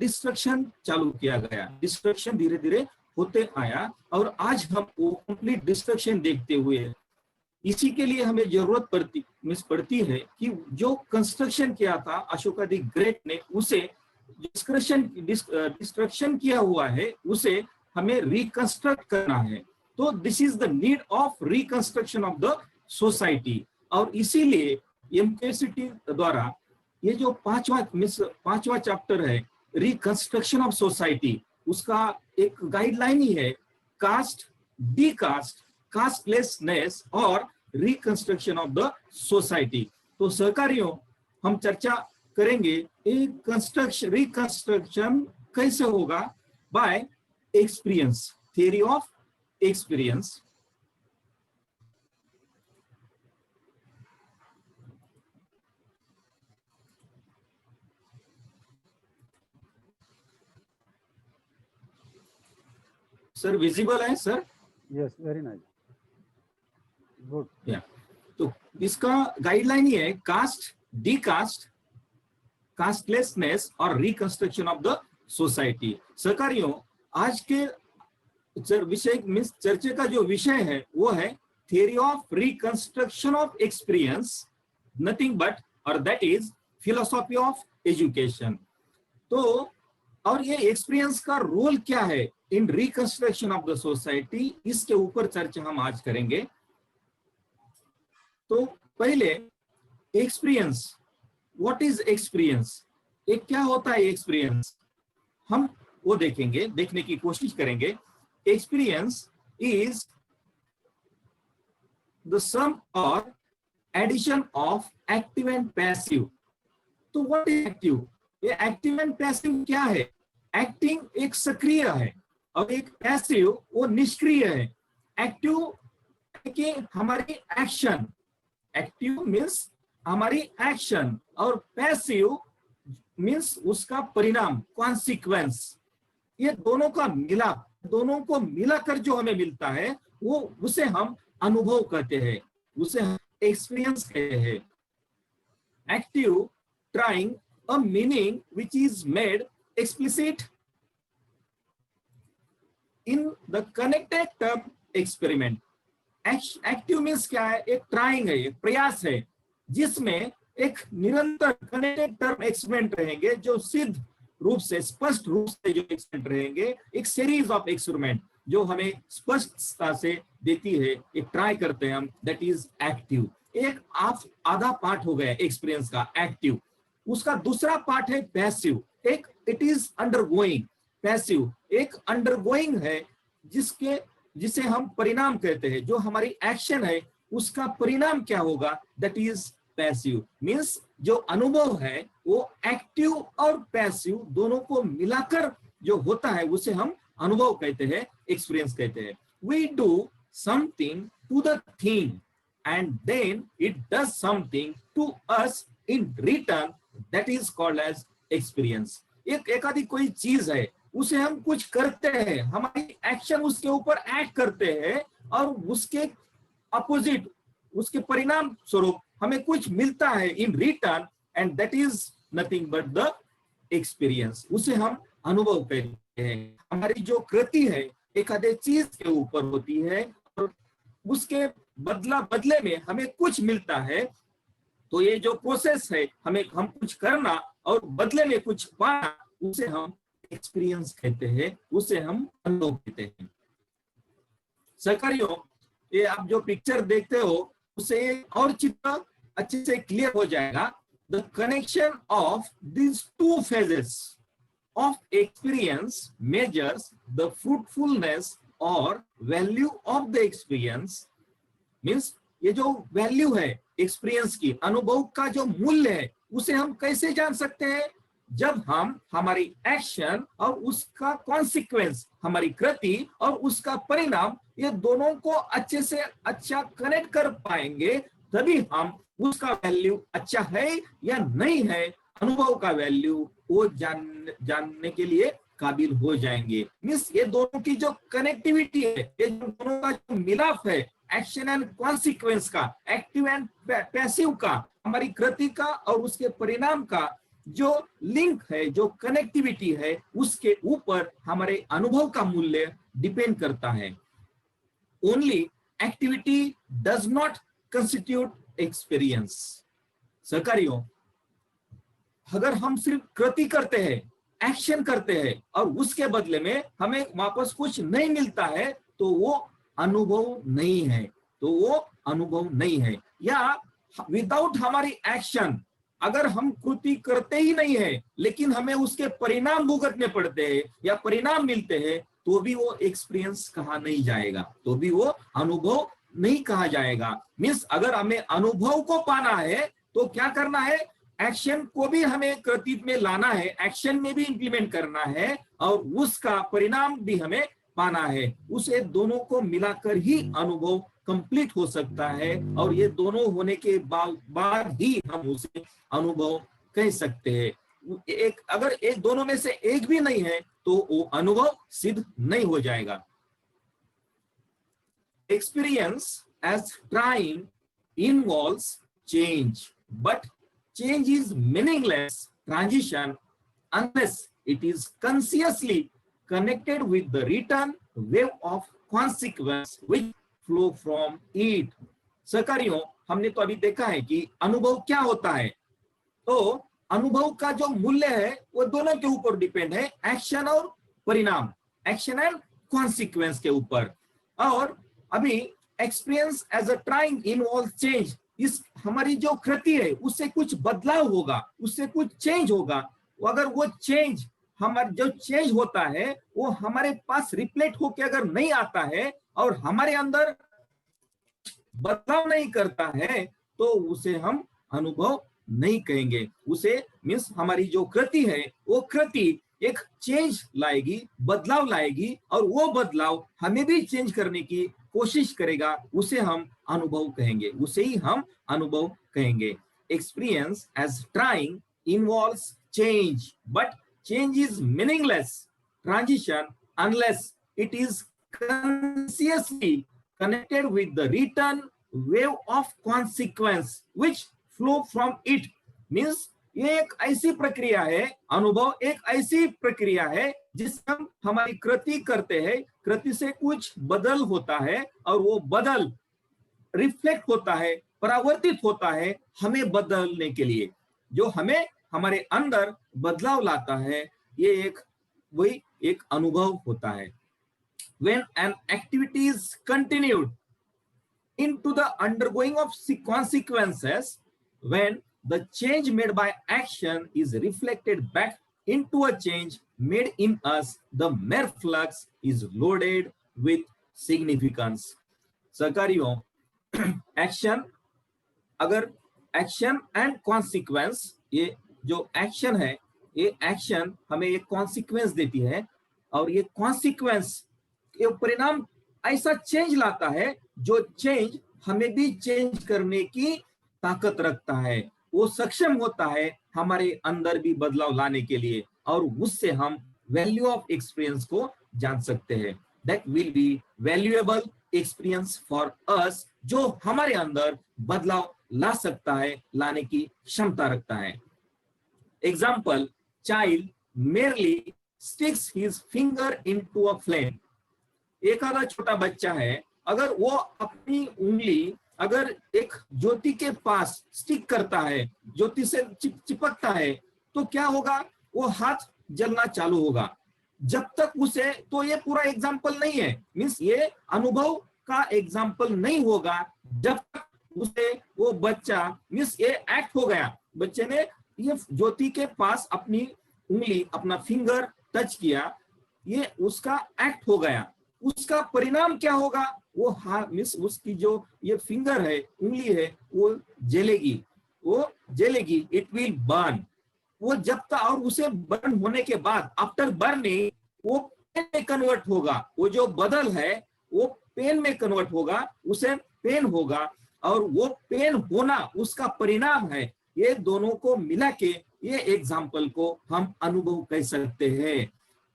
Destruction चालू किया गया, डिस्ट्रक्शन धीरे धीरे होते आया और आज हम वो कंप्लीट डिस्ट्रक्शन देखते हुए इसी के लिए हमें जरूरत पड़ती है कि जो कंस्ट्रक्शन किया था अशोका द ग्रेट ने, उसे डिस्ट्रक्शन किया हुआ है उसे हमें रिकंस्ट्रक्ट करना है। तो this is the need of reconstruction of the society. और इसीलिए एमकेसीटी द्वारा ये जो पांचवा चैप्टर है रिकंस्ट्रक्शन ऑफ सोसाइटी, उसका एक गाइडलाइन ही है कास्ट, डीकास्ट, कास्टलेसनेस और रिकंस्ट्रक्शन ऑफ द सोसाइटी। तो सहकारियों, हम चर्चा करेंगे रिकंस्ट्रक्शन कैसे होगा, by experience, theory of experience. Sir visible है sir? Yes, very nice, good. या तो इसका गाइडलाइन ये है कास्ट, डीकास्ट, कास्टलेसनेस और रिकंस्ट्रक्शन ऑफ द सोसाइटी। सहकारियों, आज के विषय मीन्स चर्चा का जो विषय है वो है theory of reconstruction of experience, nothing but और that is philosophy of education. तो और ये एक्सपीरियंस का रोल क्या है in reconstruction of the society, इसके ऊपर चर्चा हम आज करेंगे। तो पहले एक्सपीरियंस, व्हाट इज एक्सपीरियंस, एक क्या होता है एक्सपीरियंस, हम वो देखेंगे, देखने की कोशिश करेंगे। एक्सपीरियंस इज द सम और addition of active and passive. तो व्हाट इज एक्टिव, ये एक्टिव एंड पैसिव क्या है? एक्टिंग एक सक्रिय है और एक पैसिव वो निष्क्रिय है। एक्टिव कि हमारी एक्शन, एक्टिव मीन्स हमारी एक्शन और पैसिव मीन्स उसका परिणाम, कॉन्सिक्वेंस। ये दोनों का मिलाप, दोनों को मिलाकर जो हमें मिलता है वो उसे हम अनुभव कहते हैं, उसे हम एक्सपीरियंस कहते हैं। Active trying a meaning which is made explicit in the connected term experiment. Active means क्या है? एक ट्राइंग है, एक प्रयास है जिसमें एक निरंतर कनेक्टेड टर्म एक्सपेरिमेंट रहेंगे जो सिद्ध रूप से, स्पष्ट रूप से जो एक्सपेरिमेंट रहेंगे, एक सीरीज ऑफ एक्सपेरिमेंट जो हमें स्पष्टता से देती है, एक ट्राई करते हैं हम, दैट इज एक्टिव। एक आधा पार्ट हो गया एक्सपीरियंस का एक्टिव। उसका दूसरा पार्ट है पैसिव, एक इट इज अंडरगोइंग। पैसिव एक अंडरगोइंग है जिसे हम परिणाम कहते हैं, जो हमारी एक्शन है उसका परिणाम क्या होगा, दैट इज पैसिव। मींस जो अनुभव है वो एक्टिव और पैसिव दोनों को मिलाकर जो होता है उसे हम अनुभव कहते हैं, एक्सपीरियंस कहते हैं। We do something to the thing and then it does something to us in return, that is called as experience. एक आदि कोई चीज है उसे हम कुछ करते हैं, हमारी एक्शन उसके ऊपर एक्ट करते हैं और उसके अपोजिट, उसके परिणाम स्वरूप हमें कुछ मिलता है in return, and that is nothing but the experience. उसे हम अनुभव कहते हैं। हमारी जो कृति है एक आधे चीज के ऊपर होती है और उसके बदले में हमें कुछ मिलता है। तो ये जो प्रोसेस है, हम कुछ करना और बदले में कुछ पाना, उसे हम एक्सपीरियंस कहते हैं, उसे हम अनुभव कहते हैं। सहकारियों, ये आप जो पिक्चर देखते हो उसे और चित्र अच्छे से क्लियर हो जाएगा। The connection of this two phases of experience measures the fruitfulness और value of the experience. Means ये जो वैल्यू है एक्सपीरियंस की, अनुभव का जो मूल्य है, उसे हम कैसे जान सकते हैं? जब हम हमारी एक्शन और उसका कॉन्सिक्वेंस, हमारी कृति और उसका परिणाम, ये दोनों को अच्छे से अच्छा कनेक्ट कर पाएंगे, तभी हम उसका वैल्यू अच्छा है या नहीं है, अनुभव का वैल्यू वो जानने के लिए काबिल हो जाएंगे। मीन्स ये दोनों की जो कनेक्टिविटी है, ये दोनों का जो मिलाप है, एक्शन एंड कॉन्सिक्वेंस का, एक्टिव एंड पैसिव का, हमारी कृति का और उसके परिणाम का जो लिंक है, जो कनेक्टिविटी है, उसके ऊपर हमारे अनुभव का मूल्य डिपेंड करता है। Only activity does not constitute experience. सहकारियों, अगर हम सिर्फ कृति करते हैं, एक्शन करते हैं और उसके बदले में हमें वापस कुछ नहीं मिलता है, तो वो अनुभव नहीं है, तो वो अनुभव नहीं है। या विदाउट हमारी एक्शन, अगर हम कृति करते ही नहीं है लेकिन हमें उसके परिणाम भुगतने पड़ते हैं या परिणाम मिलते हैं, तो भी वो एक्सपीरियंस कहा नहीं जाएगा, तो भी वो अनुभव नहीं कहा जाएगा। मीन्स अगर हमें अनुभव को पाना है तो क्या करना है, एक्शन को भी हमें कृति में लाना है, एक्शन में भी इंप्लीमेंट करना है और उसका परिणाम भी हमें पाना है। उसे दोनों को मिलाकर ही अनुभव कंप्लीट हो सकता है और ये दोनों होने के बाद ही हम उसे अनुभव कह सकते हैं। एक अगर एक दोनों में से एक भी नहीं है तो वो अनुभव सिद्ध नहीं हो जाएगा। Experience as trying involves change, but change is meaningless transition unless it is consciously connected with the return wave of consequence which flow from it. सहकारियों, हमने तो अभी देखा है कि अनुभव क्या होता है। तो अनुभव का जो मूल्य है वो दोनों के ऊपर डिपेंड है, एक्शन और परिणाम, एक्शन एंड कॉन्सिक्वेंस के ऊपर। और अभी experience as a trying involve change, इस हमारी जो कृति है उससे कुछ बदलाव होगा, उससे कुछ चेंज होगा। अगर वो चेंज, हमारा जो चेंज होता है वो हमारे पास रिफ्लेक्ट होकर अगर नहीं आता है और हमारे अंदर बदलाव नहीं करता है, तो उसे हम अनुभव नहीं कहेंगे। उसे मीन्स हमारी जो कृति है वो कृति एक चेंज लाएगी, बदलाव लाएगी और वो बदलाव हमें भी चेंज करने की कोशिश करेगा, उसे हम अनुभव कहेंगे, उसे ही हम अनुभव कहेंगे। Experience as trying involves change, but change is meaningless transition unless it is consciously connected with the return wave of consequence which flow from it. Means ये एक ऐसी प्रक्रिया है, अनुभव एक ऐसी प्रक्रिया है जिससे हम हमारी कृति करते हैं, कृति से कुछ बदल होता है और वो बदल रिफ्लेक्ट होता है, परावर्तित होता है हमें बदलने के लिए, जो हमें हमारे अंदर बदलाव लाता है। ये वही एक अनुभव होता है। When an activity is continued into the undergoing of consequences, when the change made by action is reflected back into a change made in us, the mere flux is loaded with significance. सहकारियों, action, अगर action and consequence, ये जो action है, ये action हमें एक consequence देती है और ये कॉन्सिक्वेंस, ये परिणाम ऐसा चेंज लाता है जो चेंज हमें भी चेंज करने की ताकत रखता है। वो सक्षम होता है हमारे अंदर भी बदलाव लाने के लिए और उससे हम वैल्यू ऑफ एक्सपीरियंस को जान सकते हैं। That will B valuable experience for us, जो हमारे अंदर बदलाव ला सकता है, लाने की क्षमता रखता है। Example, child merely sticks his finger into a flame. एखादा छोटा बच्चा है, अगर वो अपनी उंगली अगर एक ज्योति के पास स्टिक करता है, ज्योति से चिपकता है, तो क्या होगा, वो हाथ जलना चालू होगा। जब तक उसे, तो ये पूरा एग्जाम्पल नहीं है, मीन्स ये अनुभव का एग्जाम्पल नहीं होगा जब तक उसे वो बच्चा, मीन्स ये एक्ट हो गया, बच्चे ने ये ज्योति के पास अपनी उंगली, अपना फिंगर टच किया, ये उसका एक्ट हो गया। उसका परिणाम क्या होगा, वो मीन्स उसकी जो ये फिंगर है, उंगली है, वो जलेगी, वो जलेगी, इट विल बर्न। वो जब तक, और उसे बर्न होने के बाद, आफ्टर बर्निंग, वो पेन में कन्वर्ट होगा, वो जो बदल है वो पेन में कन्वर्ट होगा, उसे पेन होगा और वो पेन होना उसका परिणाम है। ये दोनों को मिला के ये एग्जाम्पल को हम अनुभव कह सकते हैं।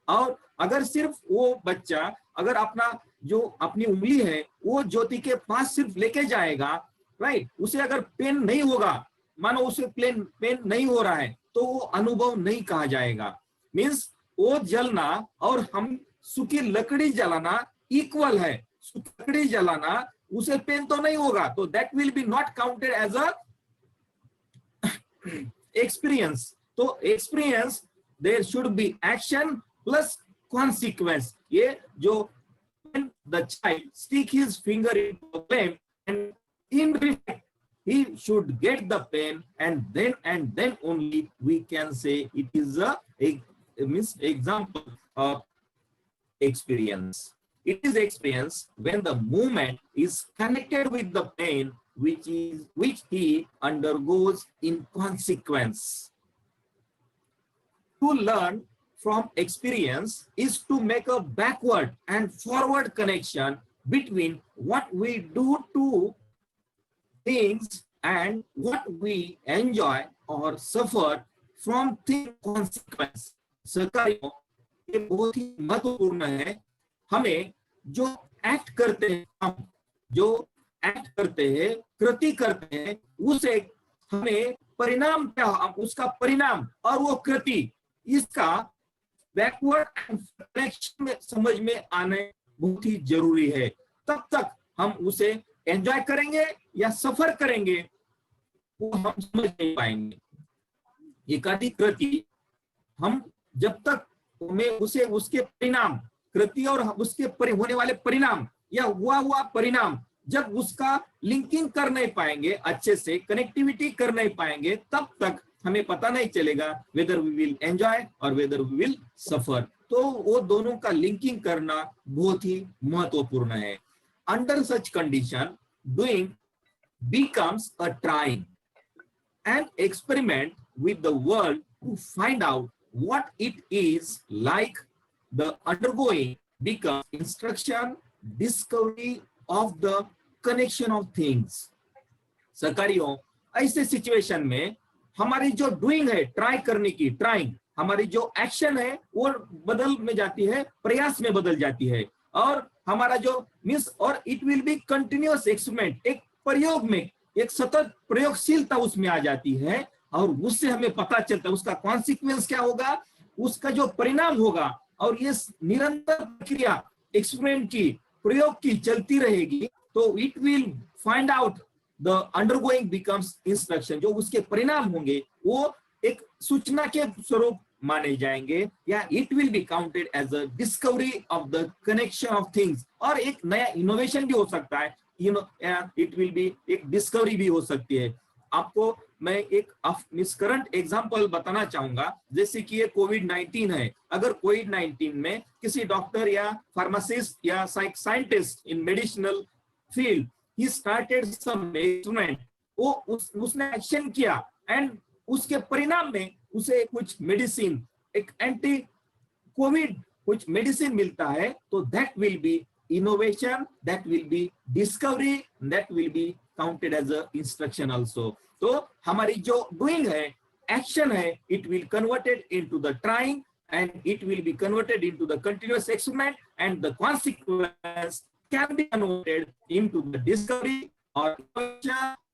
और अगर सिर्फ वो बच्चा अगर अपना जो अपनी उंगली है वो ज्योति के पास सिर्फ लेके जाएगा, राइट, उसे अगर पेन नहीं होगा, मानो उसे पेन नहीं हो रहा है, तो वो अनुभव नहीं कहा जाएगा। मीन्स वो जलना और हम सूखी लकड़ी जलाना इक्वल है। सूखी लकड़ी जलाना उसे पेन तो नहीं होगा, तो that will be not counted as a experience. तो experience there should be action plus consequence. ये जो the child stick his finger into the flame and in return he should get the pain, and then only we can say it is a means example of experience. It is experience when the movement is connected with the pain which he undergoes in consequence. To learn from experience is to make a backward and forward connection between what we do to things and what we enjoy or suffer from things consequence. सहकारियों, ये बहुत ही महत्वपूर्ण है। हमें जो act करते हैं, हम जो एक्ट करते हैं, कृति करते हैं, उसे हमें परिणाम क्या, उसका परिणाम और वो कृति, इसका बैकवर्ड कनेक्शन में समझ में आने बहुत ही जरूरी है। तब तक हम उसे एंजॉय करेंगे या सफर करेंगे वो हम समझ नहीं पाएंगे। एकाधिक कृति हम जब तक हमें उसे उसके परिणाम, कृति और उसके होने वाले परिणाम या हुआ परिणाम जब उसका लिंकिंग कर नहीं पाएंगे, अच्छे से कनेक्टिविटी कर नहीं पाएंगे, तब तक हमें पता नहीं चलेगा वेदर वी विल एंजॉय और वेदर वी विल सफर। तो वो दोनों का लिंकिंग करना बहुत ही महत्वपूर्ण है। Under such condition doing becomes a trying and experiment with the world to find out what it is like. The undergoing becomes instruction, discovery of the connection of things. सहकारियों, ऐसे situation में हमारी जो doing है, try करने की, trying, हमारी जो action है वो बदल में जाती है, प्रयास में बदल जाती है, और हमारा जो मीन्स और it will B continuous experiment, एक प्रयोग में एक सतत प्रयोगशीलता उसमें आ जाती है, और उससे हमें पता चलता है उसका कॉन्सिक्वेंस क्या होगा, उसका जो परिणाम होगा। और ये निरंतर प्रक्रिया एक्सपेरिमेंट की, प्रयोग की चलती रहेगी, तो it will find out the undergoing becomes instruction. जो उसके परिणाम होंगे वो एक सूचना के स्वरूप माने जाएंगे, या it will be counted as a discovery of the connection of things. और एक नया इनोवेशन भी हो सकता है, इट विल बी एक डिस्कवरी भी हो सकती है। आपको मैं एक करंट एग्जांपल बताना चाहूंगा, जैसे कि ये कोविड-19 है। अगर कोविड-19 में किसी डॉक्टर या फार्मासिस्ट या scientist in medicinal field he started some experiment, वो उसने एक्शन किया, एंड उसके परिणाम में उसे कुछ मेडिसिन, एक एंटी कोविड कुछ मेडिसिन मिलता है, तो that will be innovation, that will be discovery, that will be counted as a instruction also. तो हमारी जो डूइंग है, एक्शन है, it will converted into the trying, and it will be converted into the continuous experiment, and the consequence can be converted into the discovery or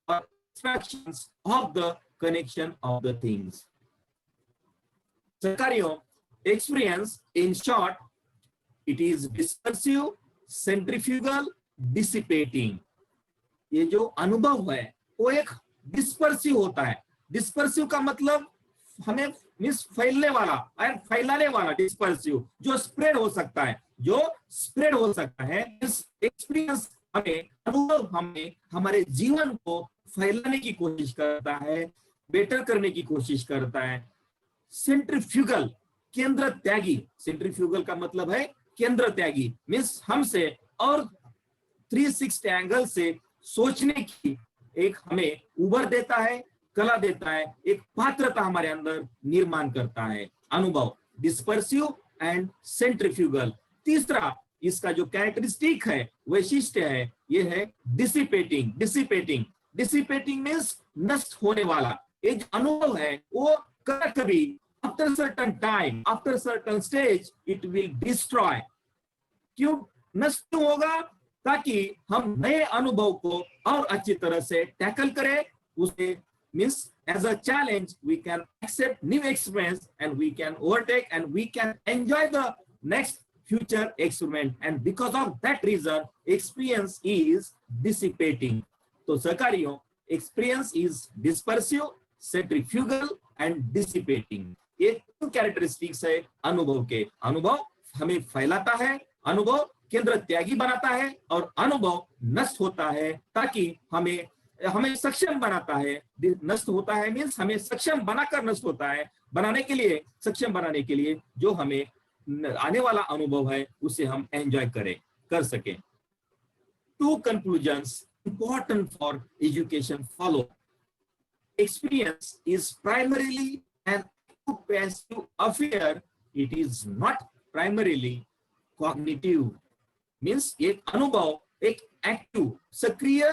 instructions of the connection of the things. सहकारियों, experience in short, it is dispersive, centrifugal, dissipating. ये जो अनुभव है वो एक dispersive होता है। Dispersive का मतलब हमें मीन्स फैलने वाला, फैलाने वाला डिस्पर्सिव, जो स्प्रेड हो सकता है, जो स्प्रेड हो सकता है। इस एक्सपीरियंस हमें, अनुभव हमें हमारे जीवन को फैलाने की कोशिश करता है, बेटर करने की कोशिश करता है। सेंट्रीफ्यूगल, केंद्र त्यागी, सेंट्रीफ्यूगल का मतलब है केंद्र त्यागी, मीन्स हमसे और 360 एंगल से सोचने की एक हमें उबर देता है, कला देता है, एक पात्रता हमारे अंदर निर्माण करता है। अनुभव डिस्पर्सिव एंड सेंट्रीफ्यूगल। तीसरा इसका जो कैरेक्टरिस्टिक है, वैशिष्ट्य है, ये है डिसिपेटिंग। डिसिपेटिंग, डिसिपेटिंग मीन्स नष्ट होने वाला। ये जो अनुभव है वो कभी after certain time, after certain stage it will destroy. क्यों नष्ट होगा? ताकि हम नए अनुभव को और अच्छी तरह से टैकल करें, उसे means as a challenge, we can accept new experience and we can overtake and we can enjoy the next future experiment. And because of that reason, experience is dissipating. तो सहकारियों, experience is dispersive, centrifugal and dissipating. ये तीन characteristics है अनुभव के. अनुभव हमें फैलाता है, अनुभव केंद्र त्यागी बनाता है और अनुभव नष्ट होता है ताकि हमें सक्षम बनाता है. नष्ट होता है मीन्स हमें सक्षम बनाकर नष्ट होता है. बनाने के लिए, सक्षम बनाने के लिए जो हमें आने वाला अनुभव है उसे हम एंजॉय कर सके. Two conclusions important for education follow. Experience is primarily an passive affair. It is not primarily cognitive. Means एक अनुभव एक एक्टिव, सक्रिय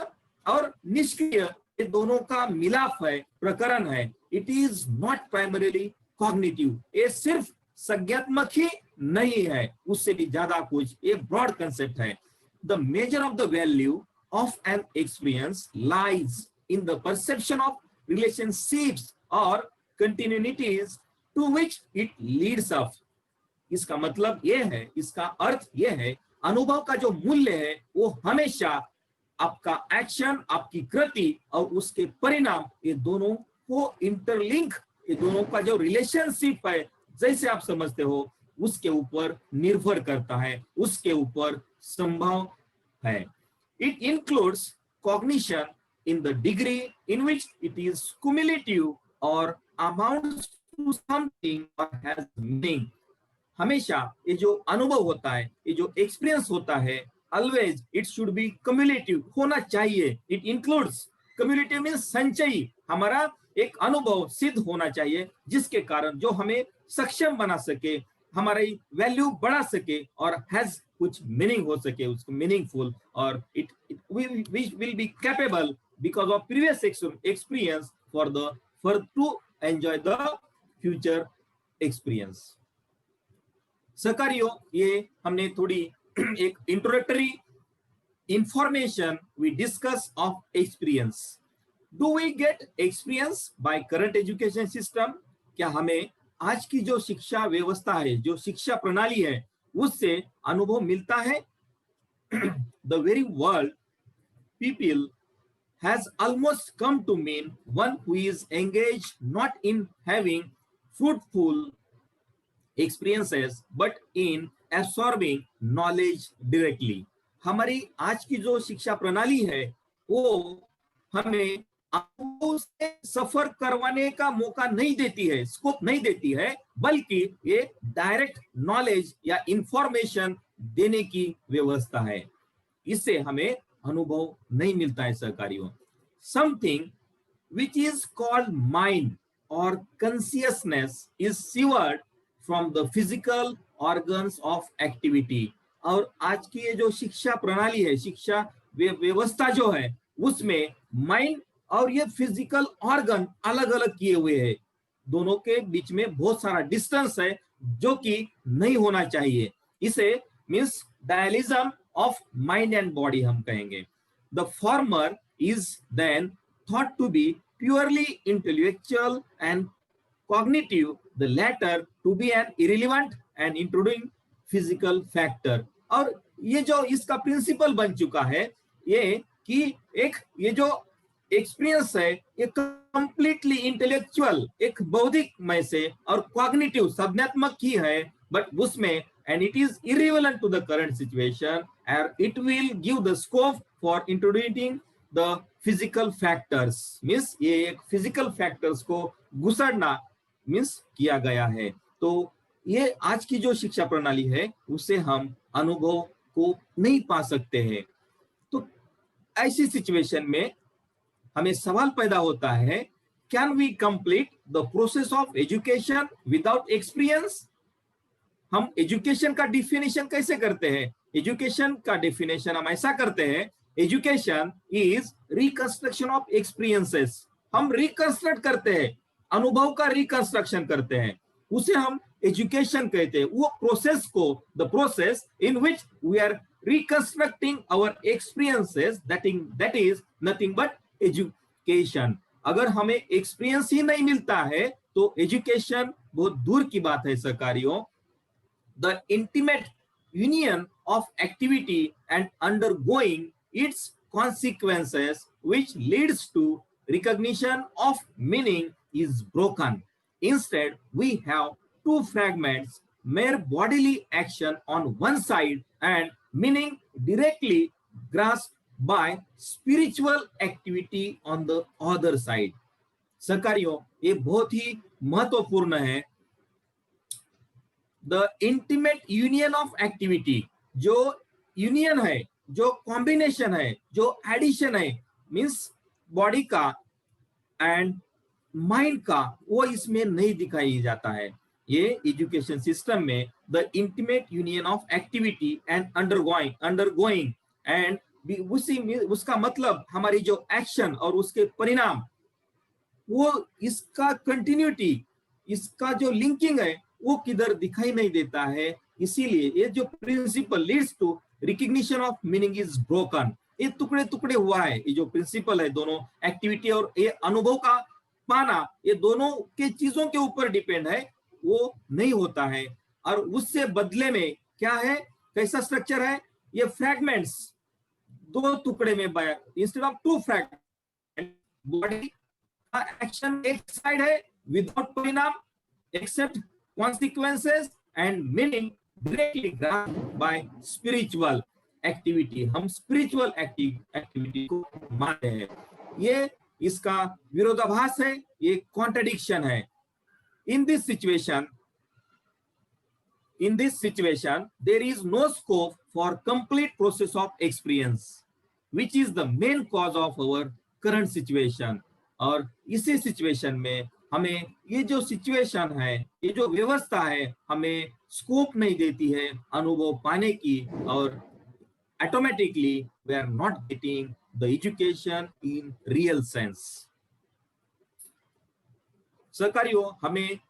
और निष्क्रिय ये दोनों का मिलाप है, प्रकरण है. It is not primarily cognitive. ये सिर्फ संज्ञात्मक ही नहीं है, उससे भी ज्यादा कुछ. एक ब्रॉड कंसेप्ट है. The measure of the value of an experience lies in the perception of relationships और continuities to which it leads up. इसका मतलब ये है, इसका अर्थ ये है, अनुभव का जो मूल्य है वो हमेशा आपका एक्शन, आपकी कृति और उसके परिणाम, ये दोनों को इंटरलिंक, ये दोनों का जो रिलेशनशिप है जैसे आप समझते हो उसके ऊपर निर्भर करता है, उसके ऊपर संभव है. It includes cognition in the degree in which it is cumulative or amounts to something or has meaning. हमेशा ये जो अनुभव होता है, ये जो एक्सपीरियंस होता है, always it should be cumulative होना चाहिए. It includes cumulative means संचयी. हमारा एक अनुभव सिद्ध होना चाहिए जिसके कारण जो हमें सक्षम बना सके, हमारी वैल्यू बढ़ा सके और has कुछ मीनिंग हो सके, उसको मीनिंगफुल, और it will be capable because of previous experience for to enjoy the future experience. सहकारियों, ये हमने थोड़ी एक introductory information we discuss of experience. Do we get experience by current education system? क्या हमें आज की जो शिक्षा व्यवस्था है, जो शिक्षा प्रणाली है, उससे अनुभव मिलता है? The very word people has almost come to mean one who is engaged not in having fruitful experiences but in absorbing knowledge directly. हमारी आज की जो शिक्षा प्रणाली है वो हमें अनुभव से सफर करवाने का मौका नहीं देती है, स्कोप नहीं देती है, बल्कि ये डायरेक्ट नॉलेज या इंफॉर्मेशन देने की व्यवस्था है. इससे हमें अनुभव नहीं मिलता है सहकारियों. Something which is called mind or consciousness is severed from the physical organs of activity. और आज की ये जो शिक्षा प्रणाली है, शिक्षा व्यवस्था जो है, उसमें माइंड और ये फिजिकल ऑर्गन अलग अलग किए हुए हैं. दोनों के बीच में बहुत सारा डिस्टेंस है जो कि नहीं होना चाहिए. इसे means dualism of mind and body हम कहेंगे. The former is then thought to be purely intellectual and cognitive, the latter to be an irrelevant and intruding physical factor. और ये जो इसका प्रिंसिपल बन चुका है ये कि ये जो एक्सपीरियंस है ये कंप्लीटली इंटेलेक्चुअल, एक बौद्धिक मय से और कॉग्निटिव संज्ञात्मक ही है, बट उसमें and it is irrelevant to the current situation and it will give the scope for introducing the physical factors. Means ये एक फिजिकल फैक्टर्स को घुसड़ना मीन्स किया गया है. तो ये आज की जो शिक्षा प्रणाली है उससे हम अनुभव को नहीं पा सकते हैं. तो ऐसी सिचुएशन में हमें सवाल पैदा होता है, can we complete the process of education without experience? हम एजुकेशन का डिफिनेशन कैसे करते हैं? एजुकेशन का डिफिनेशन हम ऐसा करते हैं, education is reconstruction of experiences. हम रिकंस्ट्रक्ट करते हैं, अनुभव का रिकंस्ट्रक्शन करते हैं, उसे हम एजुकेशन कहते हैं. वो प्रोसेस को, the process in which we are reconstructing our experiences, that is nothing but education. अगर हमें एक्सपीरियंस ही नहीं मिलता है तो एजुकेशन बहुत दूर की बात है सहकारियों। The intimate union of activity and undergoing its consequences, which leads to recognition of meaning, is broken. Instead, we have two fragments, mere bodily action on one side and meaning directly grasped by spiritual activity on the other side. सहकारियों, ये बहुत ही महत्वपूर्ण है। The intimate union of activity, जो union है, जो combination है, जो addition है, मींस बॉडी का एंड माइंड का, वो इसमें नहीं दिखाई जाता है। ये एजुकेशन सिस्टम में the intimate union of activity and undergoing and उसका मतलब हमारी जो एक्शन और उसके परिणाम, वो इसका कंटिन्यूटी, इसका जो लिंकिंग है वो किधर दिखाई नहीं देता है। इसीलिए ये जो principle leads to recognition of meaning is broken, ये टुकड़े टुकड़े हुआ है। ये जो प्रिंसिपल है, दोनों एक्टिविटी और ये अनुभव का पाना, ये दोनों के चीजों के ऊपर डिपेंड है, वो नहीं होता है। और उससे बदले में क्या है, कैसा स्ट्रक्चर है, ये फ्रैगमेंट्स, दो टुकड़े में instead of two fragment, body action एक साइड है विदाउट परिणाम, except consequences and meaning directly grasped by spiritual activity. हम स्पिरिचुअल एक्टिविटी को मानते हैं। ये इसका विरोधाभास है, ये कॉन्ट्रडिक्शन है। In this situation there is no scope for complete process of experience, which is the main cause of our current situation। और इसी सिचुएशन में हमें ये जो सिचुएशन है, ये जो व्यवस्था है, हमें स्कोप नहीं देती है अनुभव पाने की, और automatically we are not getting the education in real sense. सहकारियों,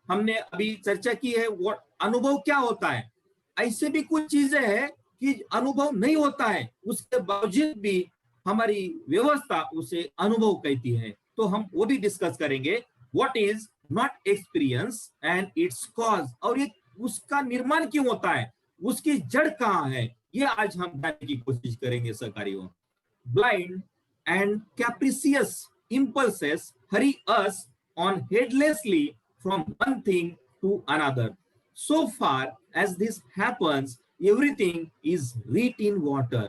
हमने अभी चर्चा की है वो अनुभव क्या होता है। ऐसे भी कुछ चीजें हैं कि अनुभव नहीं होता है, उसके बावजूद भी हमारी व्यवस्था उसे अनुभव कहती है। तो हम वो भी डिस्कस करेंगे, what is not experience and it's cause, और ये उसका निर्माण क्यों होता है, उसकी जड़ कहाँ है, ये आज हम जानने की कोशिश करेंगे सहकारियों। Blind and capricious impulses hurry us on heedlessly from one thing to another. So far as this happens, everything is writ in water.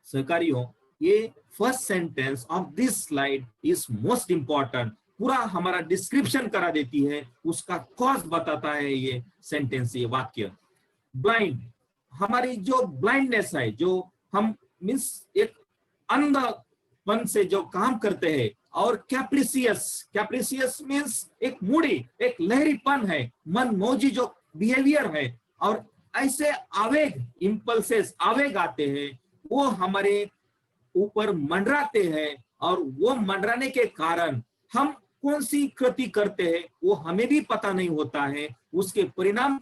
सहकारियों, ये first sentence of this slide is most important. पूरा हमारा description करा देती है, उसका cause बताता है ये सेंटेंस, ये वाक्य। ब्लाइंड, हमारी जो ब्लाइंडनेस है, जो हम मीन्स एक अंधपन से जो काम करते हैं, और कैप्रिसियस मीन्स एक मूडी, एक लहरीपन है, मन मौजी जो बिहेवियर है, और ऐसे आवेग, इंपल्सेस, आवेग आते हैं, वो हमारे ऊपर मंडराते हैं, और वो मंडराने के कारण हम कौन सी कृति करते हैं वो हमें भी पता नहीं होता है, उसके परिणाम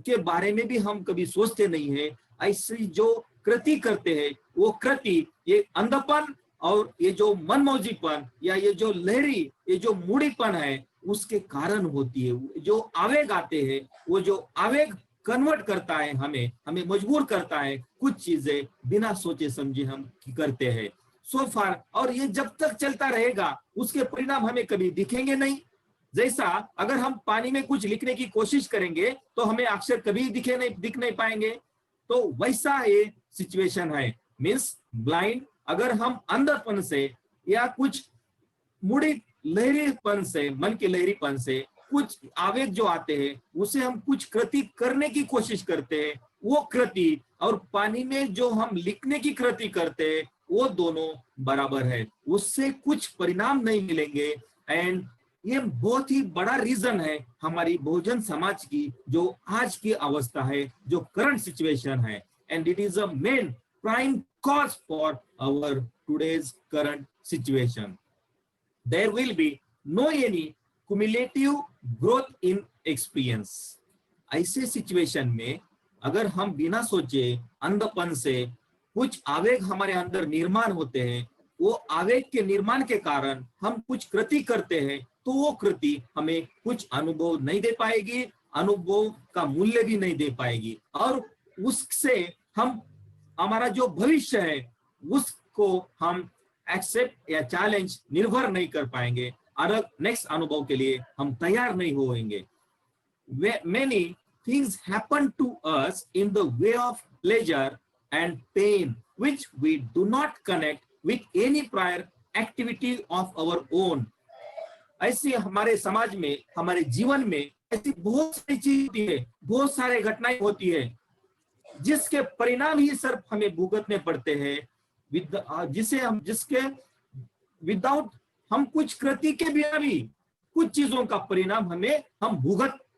के बारे में भी हम कभी सोचते नहीं है। ऐसी जो कृति करते हैं वो कृति, ये अंधपन और ये जो मनमौजीपन या ये जो लहरी, ये जो मूडीपन है, उसके कारण होती है। जो आवेग आते हैं, वो जो आवेग कन्वर्ट करता है, हमें मजबूर करता है कुछ चीजें बिना सोचे समझे हम करते हैं। सो फार, और ये जब तक चलता रहेगा उसके परिणाम हमें कभी दिखेंगे नहीं। जैसा अगर हम पानी में कुछ लिखने की कोशिश करेंगे तो हमें अक्षर कभी दिख नहीं पाएंगे, तो वैसा ये सिचुएशन है। मीन्स ब्लाइंड, अगर हम अंधपन से या कुछ मुड़ी लहरीपन से, मन के लहरीपन से कुछ आवेग जो आते हैं, उसे हम कुछ कृति करने की कोशिश करते हैं, वो कृति और पानी में जो हम लिखने की कृति करते हैं, वो दोनों बराबर है, उससे कुछ परिणाम नहीं मिलेंगे। एंड ये बहुत ही बड़ा रीजन है हमारी बहुजन समाज की जो आज की अवस्था है, जो करंट सिचुएशन है, and it is a main prime cause for our today's current situation. There will be no any cumulative growth in experience. ऐसे सिचुएशन में अगर हम बिना सोचे अंधपन से कुछ आवेग हमारे अंदर निर्माण होते हैं, वो आवेग के निर्माण के कारण हम कुछ कृति करते हैं, तो वो कृति हमें कुछ अनुभव नहीं दे पाएगी, अनुभव का मूल्य भी नहीं दे पाएगी, और उससे हम हमारा जो भविष्य है उसको हम एक्सेप्ट या चैलेंज निर्भर नहीं कर पाएंगे, और नेक्स्ट अनुभव के लिए हम तैयार नहीं होंगे। Many things happen to us in the way of pleasure and pain which we do not connect with any prior activity of our own. ऐसी हमारे समाज में, हमारे जीवन में ऐसी बहुत सारी चीज होती है, बहुत सारे घटनाएं होती है जिसके परिणाम ही सिर्फ हमें भुगतने पड़ते हैं, जिसके विदाउट हम कुछ कृति के बिना भी कुछ चीजों का परिणाम हम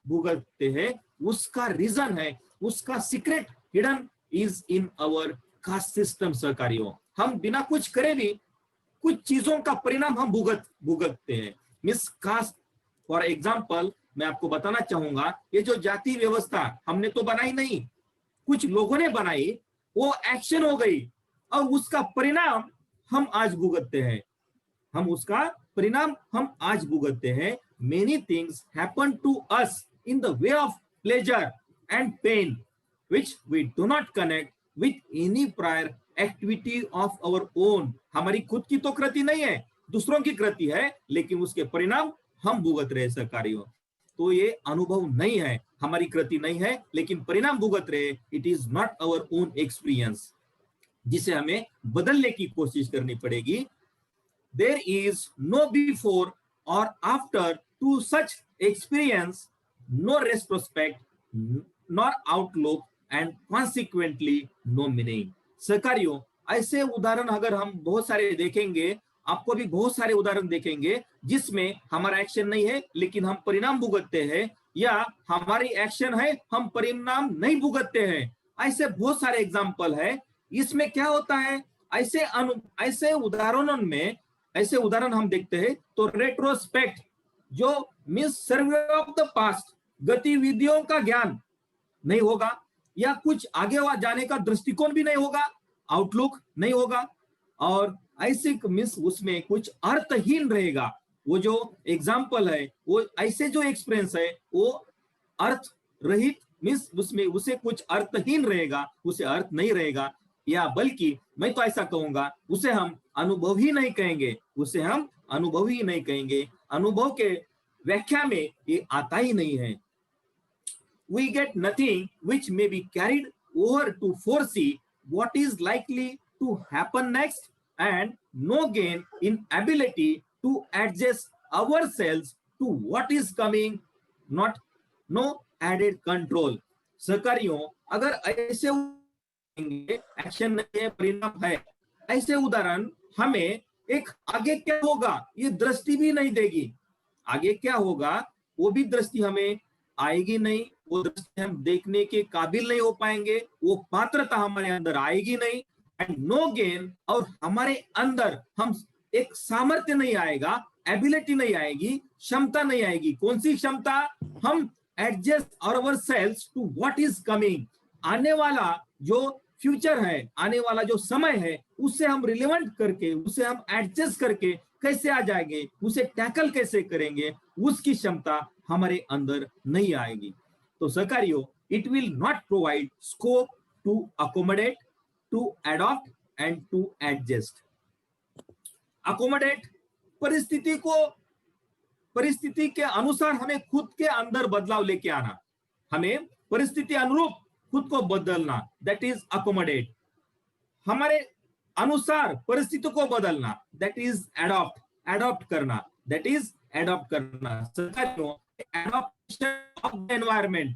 भुगतते हैं। उसका रीजन है, उसका secret hidden is in our caste system. सहकारियों, हम बिना कुछ करे भी कुछ चीजों का परिणाम हम भुगतते हैं। मिस कास्ट फॉर एग्जाम्पल मैं आपको बताना चाहूंगा, ये जो जाति व्यवस्था हमने तो बनाई नहीं, कुछ लोगों ने बनाई, वो एक्शन हो गई और उसका परिणाम हम आज भुगतते हैं। Many things happen to us in the way of pleasure and pain which we do not connect with any prior activity of our own. हमारी खुद की तो कृति नहीं है, दूसरों की कृति है, लेकिन उसके परिणाम हम भुगत रहे सहकारियों। तो ये अनुभव नहीं है, हमारी कृति नहीं है, लेकिन परिणाम भुगत रहे। It is not our own experience, जिसे हमें बदलने की कोशिश करनी पड़ेगी। There is no before or after to such experience, no retrospect, nor outlook, and consequently no meaning. सहकारियों, ऐसे उदाहरण अगर हम बहुत सारे देखेंगे, आपको भी बहुत सारे उदाहरण देखेंगे जिसमें हमारा एक्शन नहीं है लेकिन हम परिणाम भुगतते हैं, या हमारी एक्शन है हम परिणाम नहीं भुगतते हैं। ऐसे बहुत सारे एग्जाम्पल है। इसमें क्या होता है, ऐसे उदाहरण हम देखते हैं तो रेट्रोस्पेक्ट, जो means survey of the past, गतिविधियों का ज्ञान नहीं होगा, या कुछ आगे जाने का दृष्टिकोण भी नहीं होगा, आउटलुक नहीं होगा, और ऐसे मींस उसमें कुछ अर्थहीन रहेगा। वो जो एग्जाम्पल है, वो ऐसे जो एक्सपीरियंस है वो अर्थ रहित, मींस उसमें उसे कुछ अर्थहीन रहेगा, उसे अर्थ नहीं रहेगा, या बल्कि मैं तो ऐसा कहूंगा उसे हम अनुभव ही नहीं कहेंगे। अनुभव के व्याख्या में ये आता ही नहीं है। We get nothing which may be carried over to foresee what is likely to happen next, and no gain in ability to adjust ourselves to what is coming, no added control. सहकारियों, अगर ऐसे action नहीं है, परिणाम है, ऐसे उदाहरण हमें एक आगे क्या होगा ये दृष्टि भी नहीं देगी। आगे क्या होगा वो भी दृष्टि हमें आएगी नहीं, वो दृष्टि हम देखने के काबिल नहीं हो पाएंगे, वो पात्रता हमारे अंदर आएगी नहीं, एंड नो गेन, और हमारे अंदर हम एक सामर्थ्य नहीं आएगा, एबिलिटी नहीं आएगी, क्षमता नहीं आएगी। कौन सी क्षमता? हम adjust ourselves to what is coming. आने वाला जो फ्यूचर है, आने वाला जो समय है, उससे हम रिलेवेंट करके, उसे हम एडजस्ट करके कैसे आ जाएंगे, उसे टैकल कैसे करेंगे, उसकी क्षमता हमारे अंदर नहीं आएगी। तो सहकारियों, it will not provide scope to accommodate, to adopt and to adjust. Accommodate, परिस्थिति के अनुसार हमें खुद के अंदर बदलाव लेके आना, हमें परिस्थिति अनुरूप खुद को बदलना, दैट इज अकोमोडेट। हमारे अनुसार परिस्थिति को बदलना, दैट इज अडॉप्ट करना, दैट इज एडॉप्ट करना। Adaptation of the environment,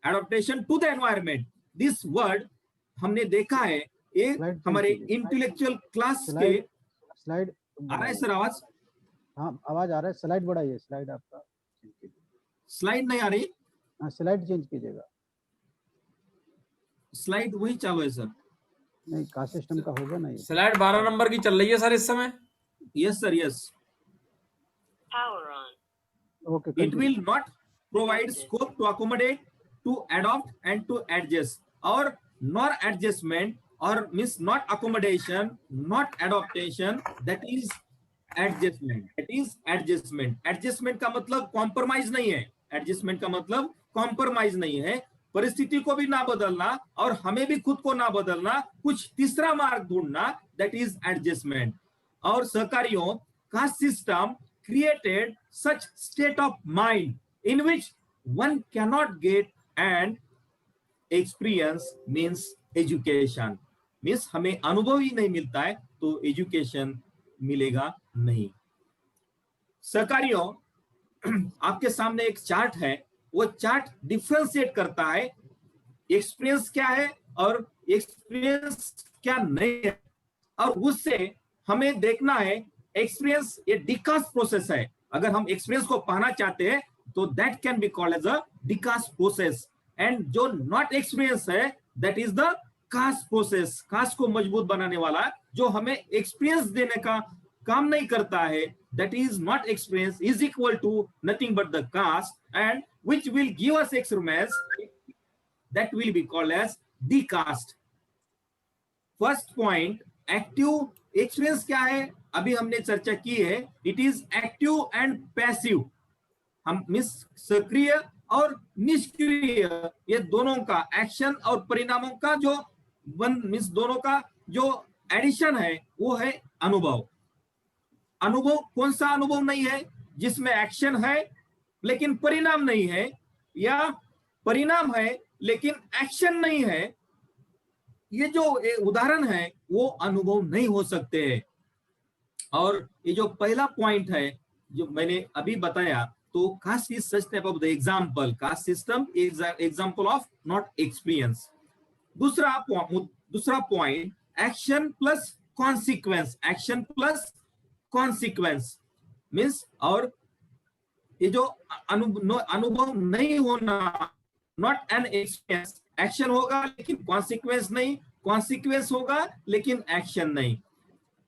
adaptation to the environment, this word हमने देखा है एक हमारे इंटेलेक्चुअल क्लास के। स्लाइड आ रहा है सर आवाज? हाँ, आवाज आ रहा है। स्लाइड बढ़ाइए, स्लाइड आपका स्लाइड नहीं आ रही? हाँ, स्लाइड चेंज कीजिएगा। स्लाइड वही चालू है सर। नहीं, कास्ट सिस्टम का होगा ना ये। स्लाइड 12 नंबर की चल रही है सर इस समय। Yes sir, yes. Power on. Okay, It will not provide scope to accommodate, to adopt and to adjust, or nor adjustment और means not accommodation, not adaptation, that is adjustment, that is adjustment. Adjustment का मतलब compromise नहीं है, adjustment का मतलब compromise नहीं है, परिस्थिति को भी ना बदलना और हमें भी खुद को ना बदलना, कुछ तीसरा मार्ग ढूंढना, दैट इज एडजस्टमेंट। और सहकारियों, caste system created such state of mind in which one cannot get and experience means education, means हमें अनुभव ही नहीं मिलता है तो एजुकेशन मिलेगा नहीं। सहकारियों, आपके सामने एक चार्ट है, वो चार्ट डिफरेंशिएट करता है एक्सपीरियंस क्या है और एक्सपीरियंस क्या नहीं है, और उससे हमें देखना है एक्सपीरियंस ये डिकास्ट प्रोसेस है। अगर हम एक्सपीरियंस को पाना चाहते हैं तो that can be called as a decaste process, and जो नॉट एक्सपीरियंस है that is the caste process, caste को मजबूत बनाने वाला जो हमें एक्सपीरियंस देने का काम नहीं करता है, that is not experience is equal to nothing but the caste and which will give us experience, that will be called as decaste. First point, active experience क्या है, अभी हमने चर्चा की है, it is active and passive. हम मिस सक्रिय और निष्क्रिय, ये दोनों का एक्शन और परिणामों का जो मिस दोनों का जो एडिशन है वो है अनुभव। अनुभव कौन सा अनुभव नहीं है, जिसमें एक्शन है लेकिन परिणाम नहीं है, या परिणाम है लेकिन एक्शन नहीं है, ये जो उदाहरण है वो अनुभव नहीं हो सकते हैं। और ये जो पहला पॉइंट है जो मैंने अभी बताया, तो caste is such type of the example, caste system is example of not experience. दूसरा point, action plus consequence, action plus consequence means, और ये जो अनुभव नहीं होना, नॉट एन एक्सपीरियंस, एक्शन होगा लेकिन कॉन्सिक्वेंस नहीं, कॉन्सिक्वेंस होगा लेकिन एक्शन नहीं।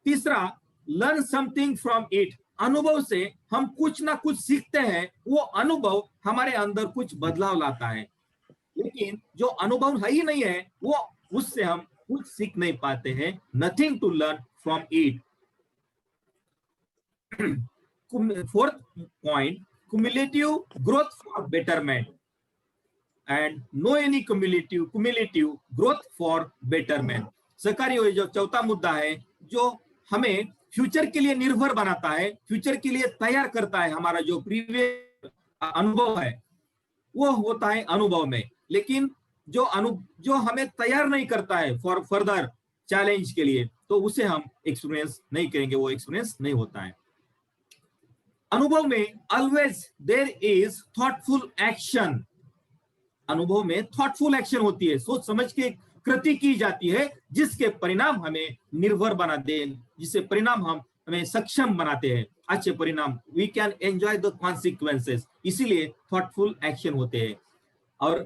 तीसरा, लर्न समथिंग फ्रॉम इट, अनुभव से हम कुछ ना कुछ सीखते हैं, वो अनुभव हमारे अंदर कुछ बदलाव लाता है, लेकिन जो अनुभव है ही नहीं है वो उससे हम कुछ सीख नहीं पाते हैं, nothing to learn from it. Fourth point, cumulative growth for betterment and no any cumulative growth for betterment। सहकारियों, ये जो चौथा मुद्दा है जो हमें फ्यूचर के लिए निर्भर बनाता है, फ्यूचर के लिए तैयार करता है, हमारा जो प्रीवियस अनुभव है वो होता है अनुभव में, लेकिन जो हमें तैयार नहीं करता है फॉर फर्दर चैलेंज के लिए, तो उसे हम एक्सपीरियंस नहीं करेंगे, वो एक्सपीरियंस नहीं होता है। अनुभव में always there is thoughtful action, अनुभव में थॉटफुल एक्शन होती है, सोच समझ के कृति की जाती है, जिसके परिणाम हमें निर्भर बना दे, जिससे परिणाम हमें सक्षम बनाते हैं, अच्छे परिणाम, we can enjoy the consequences, इसीलिए थॉटफुल एक्शन होते हैं। और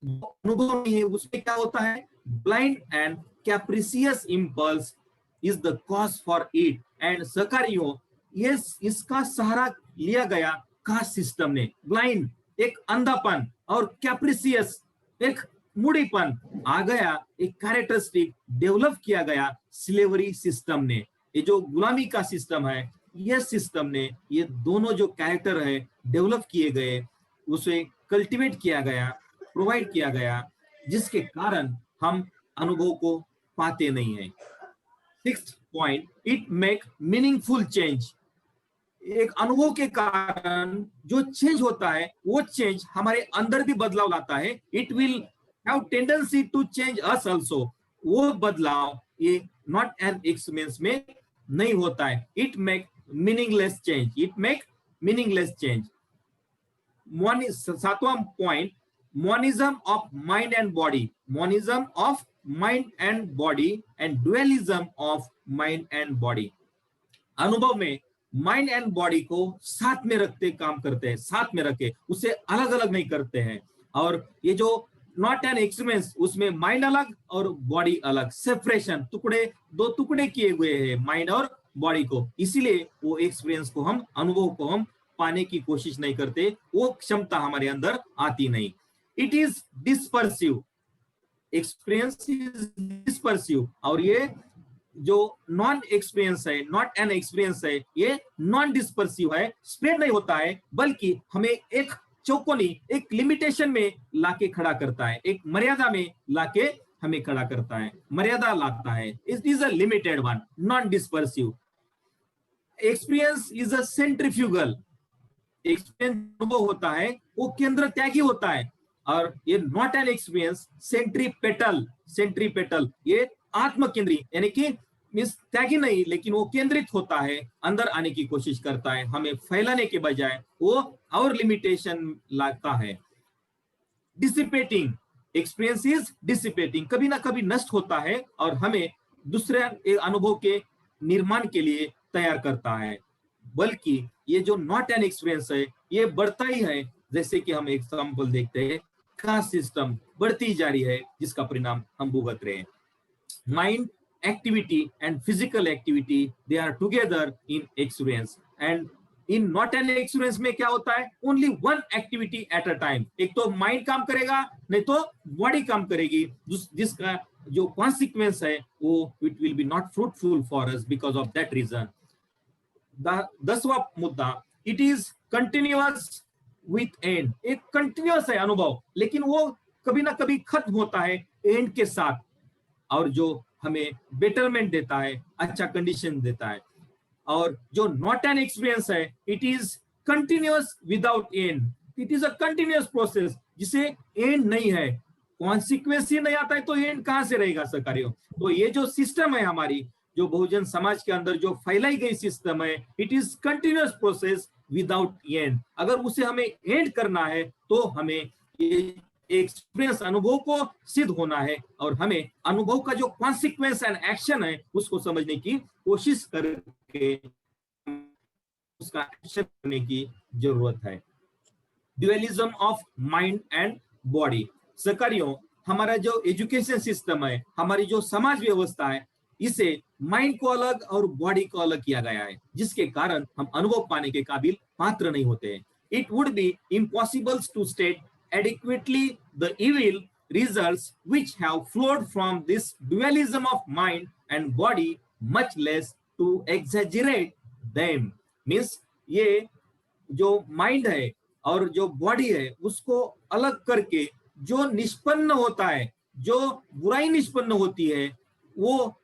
अनुभव नहीं है उसमें क्या होता है, blind and capricious impulse is the cause for it, and सहकारियों, ये इसका सहारा लिया गया कास्ट सिस्टम ने, ब्लाइंड एक अंधापन और कैप्रिसियस एक मूढ़ीपन आ गया, एक कैरेक्टरिस्टिक डेवलप किया गया स्लेवरी सिस्टम ने। ये जो गुलामी का सिस्टम है, ये सिस्टम ने ये दोनों जो कैरेक्टर है डेवलप किए गए, उसे कल्टीवेट किया गया, प्रोवाइड किया गया, जिसके कारण हम अनुभव को पाते नहीं है। Sixth point, it make meaningful change, एक अनुभव के कारण जो चेंज होता है वो चेंज हमारे अंदर भी बदलाव लाता है, it will have tendency to change us also, वो बदलाव ये नॉट एन एक्सपीरियंस में नहीं होता है, it make meaningless change, it make meaningless change. सातवां point, monism of mind and body, monism of mind and body and dualism of mind and body. अनुभव में माइंड एंड बॉडी को साथ में रखते काम करते हैं, साथ में रखे, उसे अलग अलग नहीं करते हैं। और ये जो नॉट एन एक्सपीरियंस, उसमें माइंड अलग और बॉडी अलग, सेपरेशन, टुकड़े, दो टुकड़े किए हुए हैं माइंड और बॉडी को, इसीलिए वो एक्सपीरियंस को हम, अनुभव को हम पाने की कोशिश नहीं करते, वो क्षमता हमारे अंदर आती नहीं। It is dispersive, experience is dispersive, और ये जो नॉन एक्सपीरियंस है, नॉट एन एक्सपीरियंस है, ये नॉन डिस्पर्सिव है, स्प्रेड नहीं होता है, बल्कि हमें एक चौकोनी, एक लिमिटेशन में लाके खड़ा करता है, एक मर्यादा में लाके हमें खड़ा करता है, मर्यादा लाता है. It is a limited one, non dispersive. Experience is a centrifugal. Experience अनुभव होता है वो केंद्र त्यागी होता है, और ये not an experience centripetal. Centripetal ये आत्म केंद्री, यानी कि मींस त्यागी नहीं, लेकिन वो केंद्रित होता है, अंदर आने की कोशिश करता है, हमें फैलाने के बजाय वो और लिमिटेशन लाता है. डिसिपेटिंग. एक्सपीरियंस इज डिसिपेटिंग, कभी ना कभी नष्ट होता है और हमें दूसरे अनुभव के निर्माण के लिए तैयार करता है. बल्कि ये जो नॉट एन एक्सपीरियंस है, ये बढ़ता ही है. जैसे कि हम एग्जांपल देखते हैं, कास्ट सिस्टम बढ़ती जा रही है, जिसका परिणाम हम भुगत रहे हैं. Mind activity and physical activity, they are together in experience, and in not an experience में क्या होता है, only one activity at a time. एक तो माइंड काम करेगा, नहीं तो बॉडी काम करेगी, जिसका जो कॉन्सिक्वेंस है वो it will be not fruitful for us because of that reason. 10वां मुद्दा, it is continuous with end. एक कंटिन्यूअस है अनुभव, लेकिन वो कभी ना कभी खत्म होता है एंड के साथ, और जो हमें बेटरमेंट देता है, अच्छा कंडीशन देता है. और जो नॉट एन एक्सपीरियंस है, it is continuous without and. It is a continuous process जिसे एंड नहीं है, कॉन्सिक्वेंस ही नहीं आता है, तो एंड कहां से रहेगा सरकारियों. तो ये जो सिस्टम है हमारी, जो बहुजन समाज के अंदर जो फैलाई गई सिस्टम है, it is continuous process without and. अगर उसे हमें एंड करना है तो हमें ये एक्सपीरियंस अनुभव को सिद्ध होना है, और हमें अनुभव का जो कॉन्सिक्वेंस एंड एक्शन है उसको समझने की कोशिश करके उसका एक्शन करने की जरूरत है. Dualism of mind and body. सरकारियों, हमारा जो एजुकेशन सिस्टम है, हमारी जो समाज व्यवस्था है, इसे माइंड को अलग और बॉडी को अलग किया गया है, जिसके कारण हम अनुभव पाने के काबिल पात्र नहीं होते हैं. It would be impossible to state adequately the evil results which have flowed from this dualism of mind and body, much less to exaggerate them. Means ये जो माइंड है और जो बॉडी है, उसको अलग करके जो निष्पन्न होता है, जो बुराई निष्पन्न होती है, वो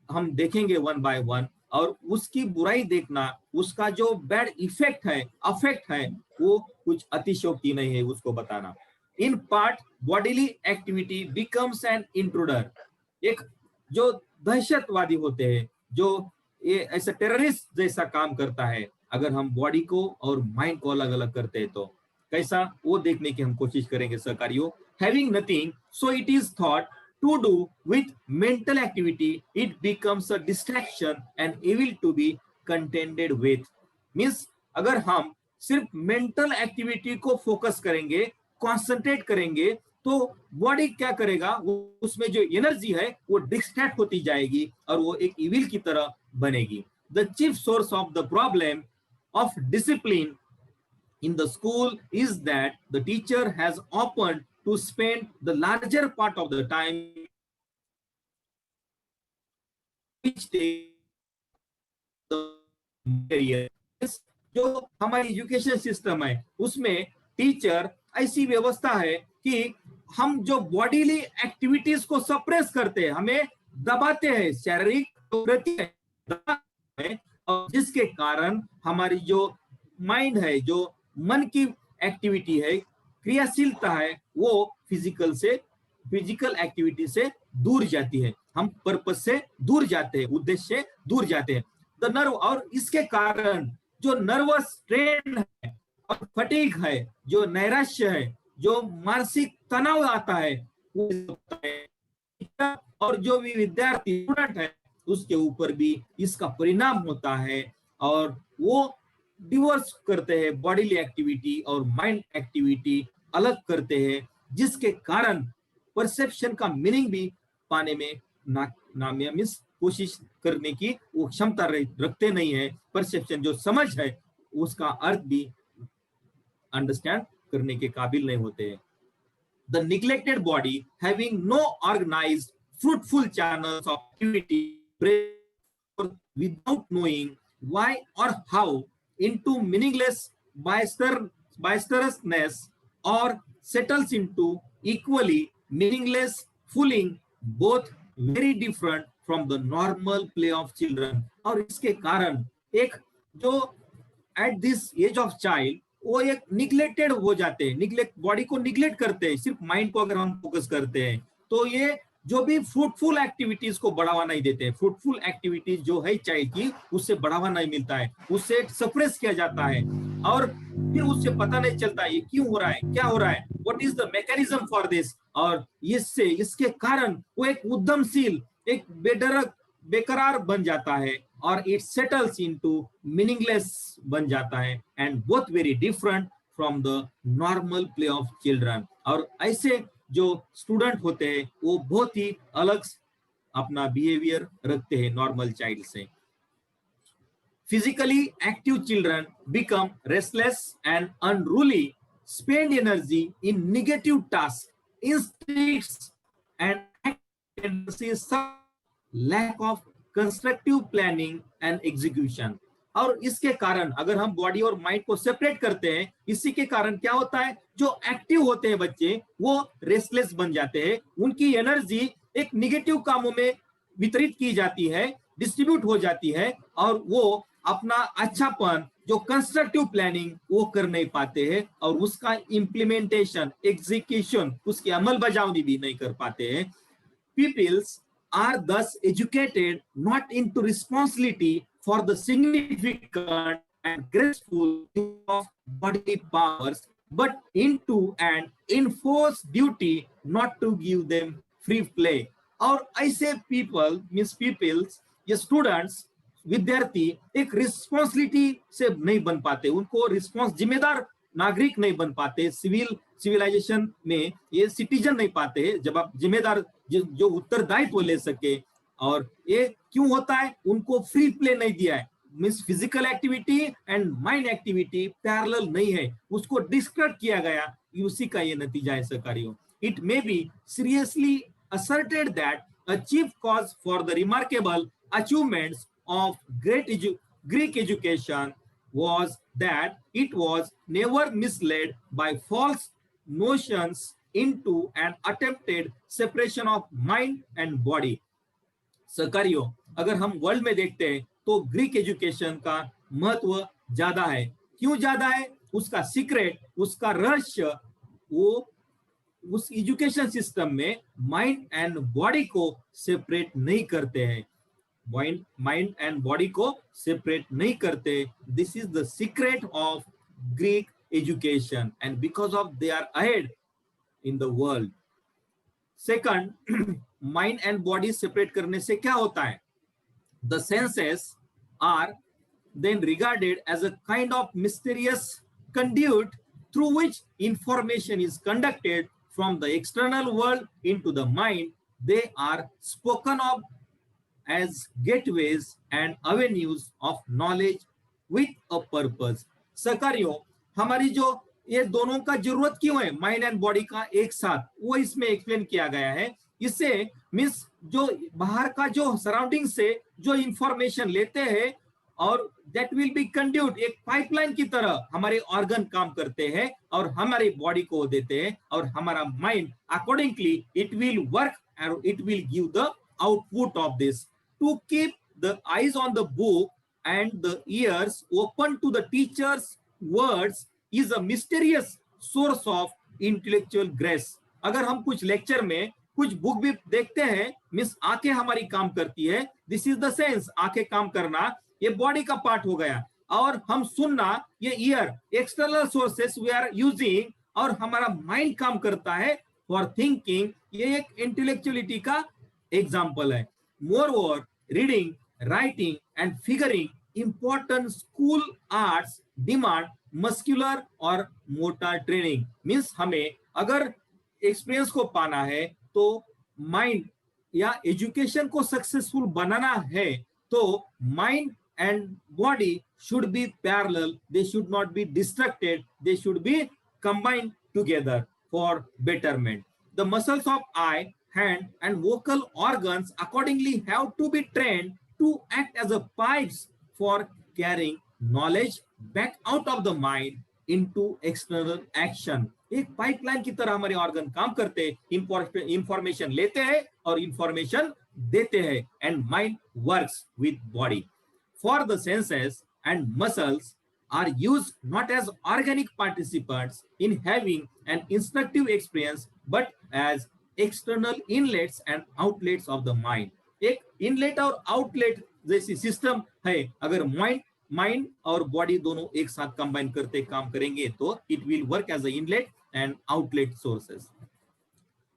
हम देखेंगे वन बाय वन, और उसकी बुराई देखना, उसका जो बैड इफेक्ट है, अफेक्ट है, वो कुछ अतिशयोक्ति नहीं है उसको बताना. In part bodily activity becomes N intruder. एक जो दहशतवादी होते हैं, जो ये ऐसा टेररिस्ट जैसा काम करता है, अगर हम बॉडी को और माइंड को अलग अलग करते हैं तो कैसा, वो देखने की हम कोशिश करेंगे सरकारियों. Having nothing so it is thought to do with mental activity, it becomes a distraction and evil to be contended with. Means अगर हम सिर्फ मेंटल एक्टिविटी को फोकस करेंगे, कॉन्सेंट्रेट करेंगे, तो बॉडी क्या करेगा, उसमें जो एनर्जी है वो डिस्ट्रैक्ट होती जाएगी और वो एक इविल की तरह बनेगी. The chief source of the problem of discipline in the school is that the teacher has often to spend the larger part of the time which takes the material. जो हमारी एजुकेशन सिस्टम है उसमें teacher ऐसी व्यवस्था है कि हम जो बॉडीली एक्टिविटीज को सप्रेस करते हैं, हमें दबाते हैं, शारीरिक प्रगति है, और जिसके कारण हमारी जो माइंड है, जो मन की एक्टिविटी है, क्रियाशीलता है, वो फिजिकल एक्टिविटी से दूर जाती है. हम पर्पस से दूर जाते हैं, उद्देश्य से दूर जाते हैं. द नर्व, और इसके कारण जो नर्वस स्ट्रेन है और फटीग है, जो नैराश्य है, जो मानसिक तनाव आता है, और जो भी विद्यार्थी स्टूडेंट है उसके ऊपर भी इसका परिणाम होता है, और वो डिवोर्स करते हैं, बॉडीली एक्टिविटी और माइंड एक्टिविटी अलग करते हैं, जिसके कारण परसेप्शन का मीनिंग भी पाने में नामिस कोशिश करने की वो क्षमता रखते नहीं है. परसेप्शन जो समझ है उसका अर्थ भी अंडरस्टैंड करने के काबिल नहीं होते हैं. the neglected body having no organized fruitful channels of activity without knowing why or how into meaningless boisterousness, or settles into equally meaningless fooling, both very different from the normal play of children. और इसके कारण एक जो at this age of child वो एक neglected हो जाते हैं, निग्लेक्ट बॉडी को निग्लेक्ट करते हैं, सिर्फ माइंड को अगर हम फोकस करते हैं तो ये जो भी फ्रूटफुल एक्टिविटीज को बढ़ावा नहीं देते, फ्रूटफुल एक्टिविटीज जो है चाइल्ड की उससे बढ़ावा नहीं मिलता है, उससे सप्रेस किया जाता है और फिर उससे पता नहीं चलता ये क्यों हो रहा है, क्या हो रहा है, what is the mechanism for this. और इससे इसके कारण वो एक उद्यमशील, एक बेडरक बेकरार बन जाता है और इट सेटल्स इनटू मीनिंगलेस बन जाता है, and both very different from the normal play of children. और ऐसे जो स्टूडेंट होते हैं वो बहुत ही अलग अपना बिहेवियर रखते हैं नॉर्मल चाइल्ड से। Physically active children become restless and unruly, spend energy in negative tasks, instincts and tendencies, lack of constructive planning and execution। और इसके कारण अगर हम बॉडी और माइंड को सेपरेट करते हैं, इसी के कारण क्या होता है, जो एक्टिव होते हैं बच्चे वो रेस्टलेस बन जाते हैं, उनकी एनर्जी एक निगेटिव कामों में वितरित की जाती है, डिस्ट्रीब्यूट हो जाती है और वो अपना अच्छापन जो कंस्ट्रक्टिव प्लानिंग वो कर नहीं पाते हैं और उसका इम्प्लीमेंटेशन, एग्जीक्यूशन, उसकी अमल बजावनी भी नहीं कर पाते हैं। Peoples are thus educated not into responsibility for the significant and graceful of bodily powers, but into an enforced duty not to give them free play। और ऐसे people means peoples, ये students, विद्यार्थी एक रिस्पॉन्सिबिलिटी से नहीं बन पाते, उनको रिस्पॉन्स जिम्मेदार नागरिक नहीं बन पाते, सिविलाइजेशन में ये सिटीजन नहीं पाते जब आप जिम्मेदार जो उत्तरदायित्व ले सके। और ये क्यों होता है, उनको फ्री प्ले नहीं दिया है, means physical activity and mind activity parallel नहीं है, उसको डिस्ट्रैक्ट किया गया, उसी का ये नतीजा है सहकारियों। It may be seriously asserted that a chief cause for the remarkable achievements of Greek education was that it was never misled by false notions into an attempted separation of mind and body। सहकारियों, अगर हम world में देखते हैं तो Greek education का महत्व ज्यादा है। क्यों ज्यादा है, उसका सीक्रेट, उसका रहस्य, वो उस एजुकेशन सिस्टम में माइंड एंड बॉडी को सेपरेट नहीं करते हैं, माइंड एंड बॉडी को सेपरेट नहीं करते। This is the secret of Greek education and because of they are ahead in the world. Second, mind and body separate करने से क्या होता है, the senses are then regarded as a kind of mysterious conduit through which information is conducted from the external world into the mind. They are spoken of as gateways and avenues of knowledge with a purpose। सहकारियों, हमारी जो ये दोनों का जरूरत क्यों है, mind and body का एक साथ, वो इसमें एक्सप्लेन किया गया है। इससे मीन्स जो बाहर का जो सराउंडिंग से जो इंफॉर्मेशन लेते हैं और दैट विल बी कंड्यूट, एक पाइपलाइन की तरह हमारे ऑर्गन काम करते हैं और हमारी बॉडी को देते हैं और हमारा mind accordingly it will work and it will give the output of this. To keep the eyes on the book and the ears open to the teachers words is a mysterious source of intellectual grace. अगर हम कुछ lecture में कुछ book भी देखते हैं, means आंखें हमारी काम करती है, दिस इज द सेंस, आंखें काम करना ये बॉडी का पार्ट हो गया, और हम सुनना ये ear, external sources we are using, और हमारा माइंड काम करता है फॉर थिंकिंग, ये एक इंटेलेक्चुअलिटी का एग्जांपल है। More over reading, writing and figuring important school arts demand muscular और मोटर ट्रेनिंग। मीन्स हमें अगर एक्सपीरियंस को पाना है तो माइंड या एजुकेशन को सक्सेसफुल बनाना है तो mind and body should be parallel, they should not be distracted, they should be combined together for betterment. The muscles of eye, hand, and vocal organs accordingly have to be trained to act as a pipes for carrying knowledge back out of the mind into external action. एक pipeline की तरह हमारे organ काम करते हैं, information लेते हैं और इंफॉर्मेशन देते हैं, and mind works with body. For the senses and muscles are used not as organic participants in having an instructive experience, but as external inlets and outlets of the mind. एक inlet और outlet जैसी system है. अगर mind और body दोनों एक साथ combine करते काम करेंगे तो it will work as a inlet and outlet sources.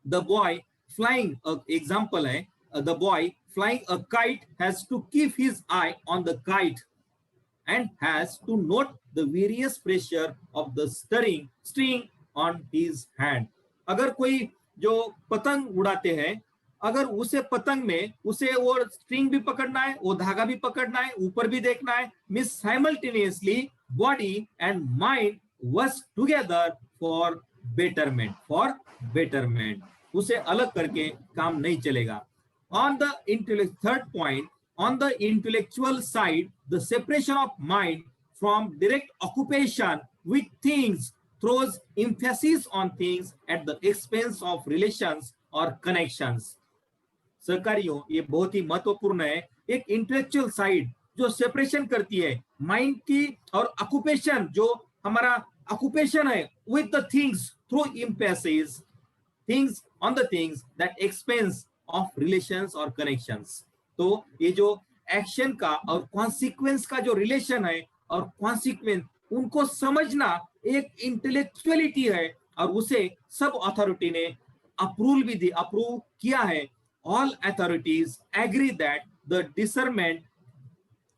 The boy flying example है. The boy flying a kite has to keep his eye on the kite and has to note the various pressure of the string on his hand. अगर कोई जो पतंग उड़ाते हैं, अगर उसे पतंग में उसे वो स्ट्रिंग भी पकड़ना है, वो धागा भी पकड़ना है, ऊपर भी देखना है, means simultaneously body and mind work together for betterment. उसे अलग करके काम नहीं चलेगा. Third point, on the intellectual side, the separation of mind from direct occupation with things throws emphasis on things at the expense of relations or connections. सहकारियों, ये बहुत ही महत्वपूर्ण है. एक इंटेलेक्चुअल साइड जो सेपरेशन करती है माइंड की और ऑक्यूपेशन, जो हमारा ऑक्यूपेशन है, with the things through emphasis things on the things that expense of relations or connections. तो ये जो एक्शन का और कॉन्सिक्वेंस का जो रिलेशन है और कॉन्सिक्वेंस, उनको समझना एक इंटेलेक्चुअलिटी है और उसे सब अथॉरिटी ने अप्रूव किया है. All authorities agree that the discernment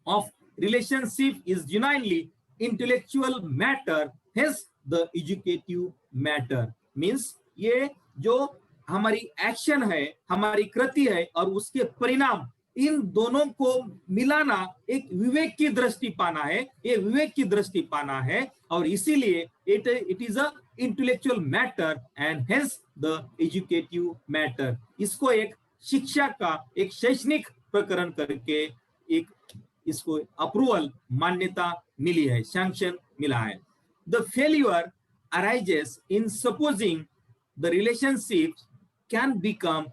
of relationship is genuinely intellectual matter, hence the educative matter. Means ये जो हमारी एक्शन है, हमारी कृति है और उसके परिणाम, इन दोनों को मिलाना एक विवेक की दृष्टि पाना है. ये विवेक की दृष्टि पाना है और इसीलिए it is a intellectual matter and hence the educative matter. इसको एक शिक्षा का एक शैक्षणिक प्रकरण करके एक इसको अप्रूवल, मान्यता मिली है, सैंक्शन मिला है. The failure arises in supposing the relationship can become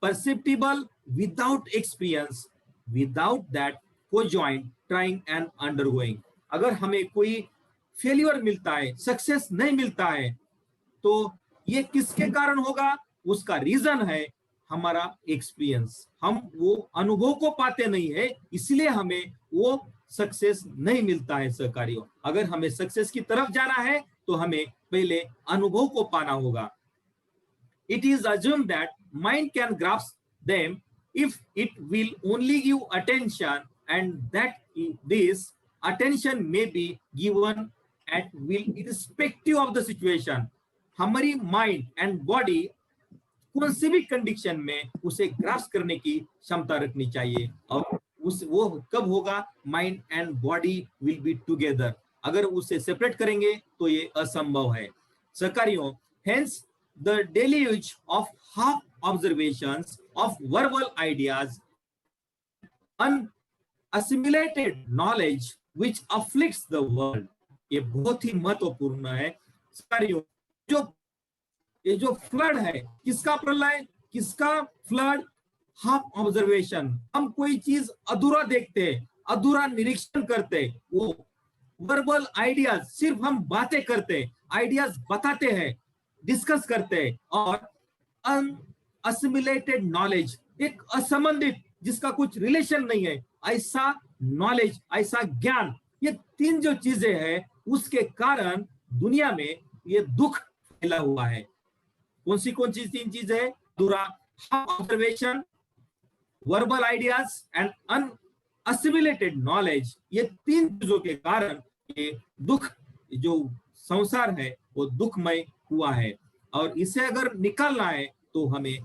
perceptible without experience, without that conjoint trying and undergoing. अगर हमें कोई फेलियर मिलता है, सक्सेस नहीं मिलता है, तो ये किसके कारण होगा? उसका रीजन है हमारा एक्सपीरियंस. हम वो अनुभव को पाते नहीं है, इसलिए हमें वो सक्सेस नहीं मिलता है. सहकारियों, अगर हमें सक्सेस की तरफ जाना है तो हमें पहले अनुभव को पाना होगा. It is assumed that mind can grasp them if it will only give attention, and that this attention may be given at will irrespective of the situation. हमारी माइंड एंड बॉडी कौन सी भी कंडीशन में उसे grasp करने की क्षमता रखनी चाहिए, और वो कब होगा? Mind and body will be together. अगर उसे सेपरेट करेंगे तो ये असंभव है. सहकारियों, hence the deluge of half observations of verbal ideas, unassimilated knowledge which afflicts the world. ये बहुत ही महत्वपूर्ण है. ये जो फ्लड है, किसका प्रलय, किसका फ्लड? Half observation. हम कोई चीज अधूरा देखते हैं, अधूरा निरीक्षण करते हैं. वो वर्बल आइडियाज, सिर्फ हम बातें करते हैं, आइडियाज बताते हैं, डिस्कस करते हैं. और अनअसिमिलेटेड नॉलेज, एक असंबंधित, जिसका कुछ रिलेशन नहीं है, ऐसा नॉलेज, ऐसा ज्ञान, ये तीन जो चीजें हैं, उसके कारण दुनिया में ये दुख फैला हुआ है. कौन सी तीन चीजें है? दूसरा observation, verbal ideas and unassimilated knowledge. ये तीन चीजों के कारण ये दुख, जो संसार है वो दुखमय हुआ है. और इसे अगर निकालना है तो हमें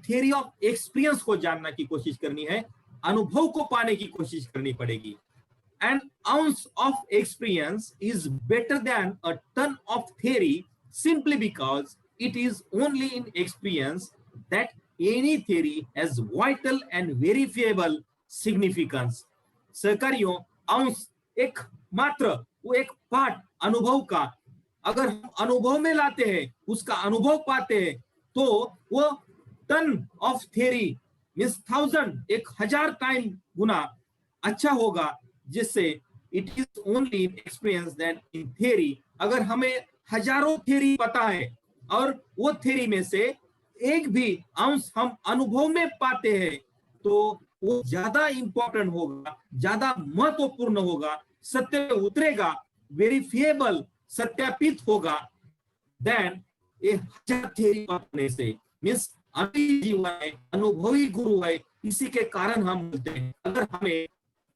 थ्योरी ऑफ एक्सपीरियंस को जानना की कोशिश करनी है, अनुभव को पाने की कोशिश करनी पड़ेगी. An ounce of experience is better than a ton of theory simply because it is only in experience that any theory has vital and verifiable significance. सहकारियों, अंश एक मात्र वो एक पार्ट अनुभव का अगर हम अनुभव में लाते हैं, उसका अनुभव पाते हैं, तो वो ton of theory means 1000 1000 time गुना अच्छा होगा, जिससे it is only in experience that in theory. अगर हमें हजारों थ्योरी पता है और वो थ्योरी में से एक भी अंश हम अनुभव में पाते हैं, तो वो ज्यादा इंपॉर्टेंट होगा, ज्यादा महत्वपूर्ण होगा, सत्य में उतरेगा, वेरिफिएबल सत्यापित होगा देन ए 1000 थ्योरी पढ़ने से. मींस अनुभवी जीवन है, अनुभवी गुरु है, इसी के कारण हम बोलते हैं अगर हमें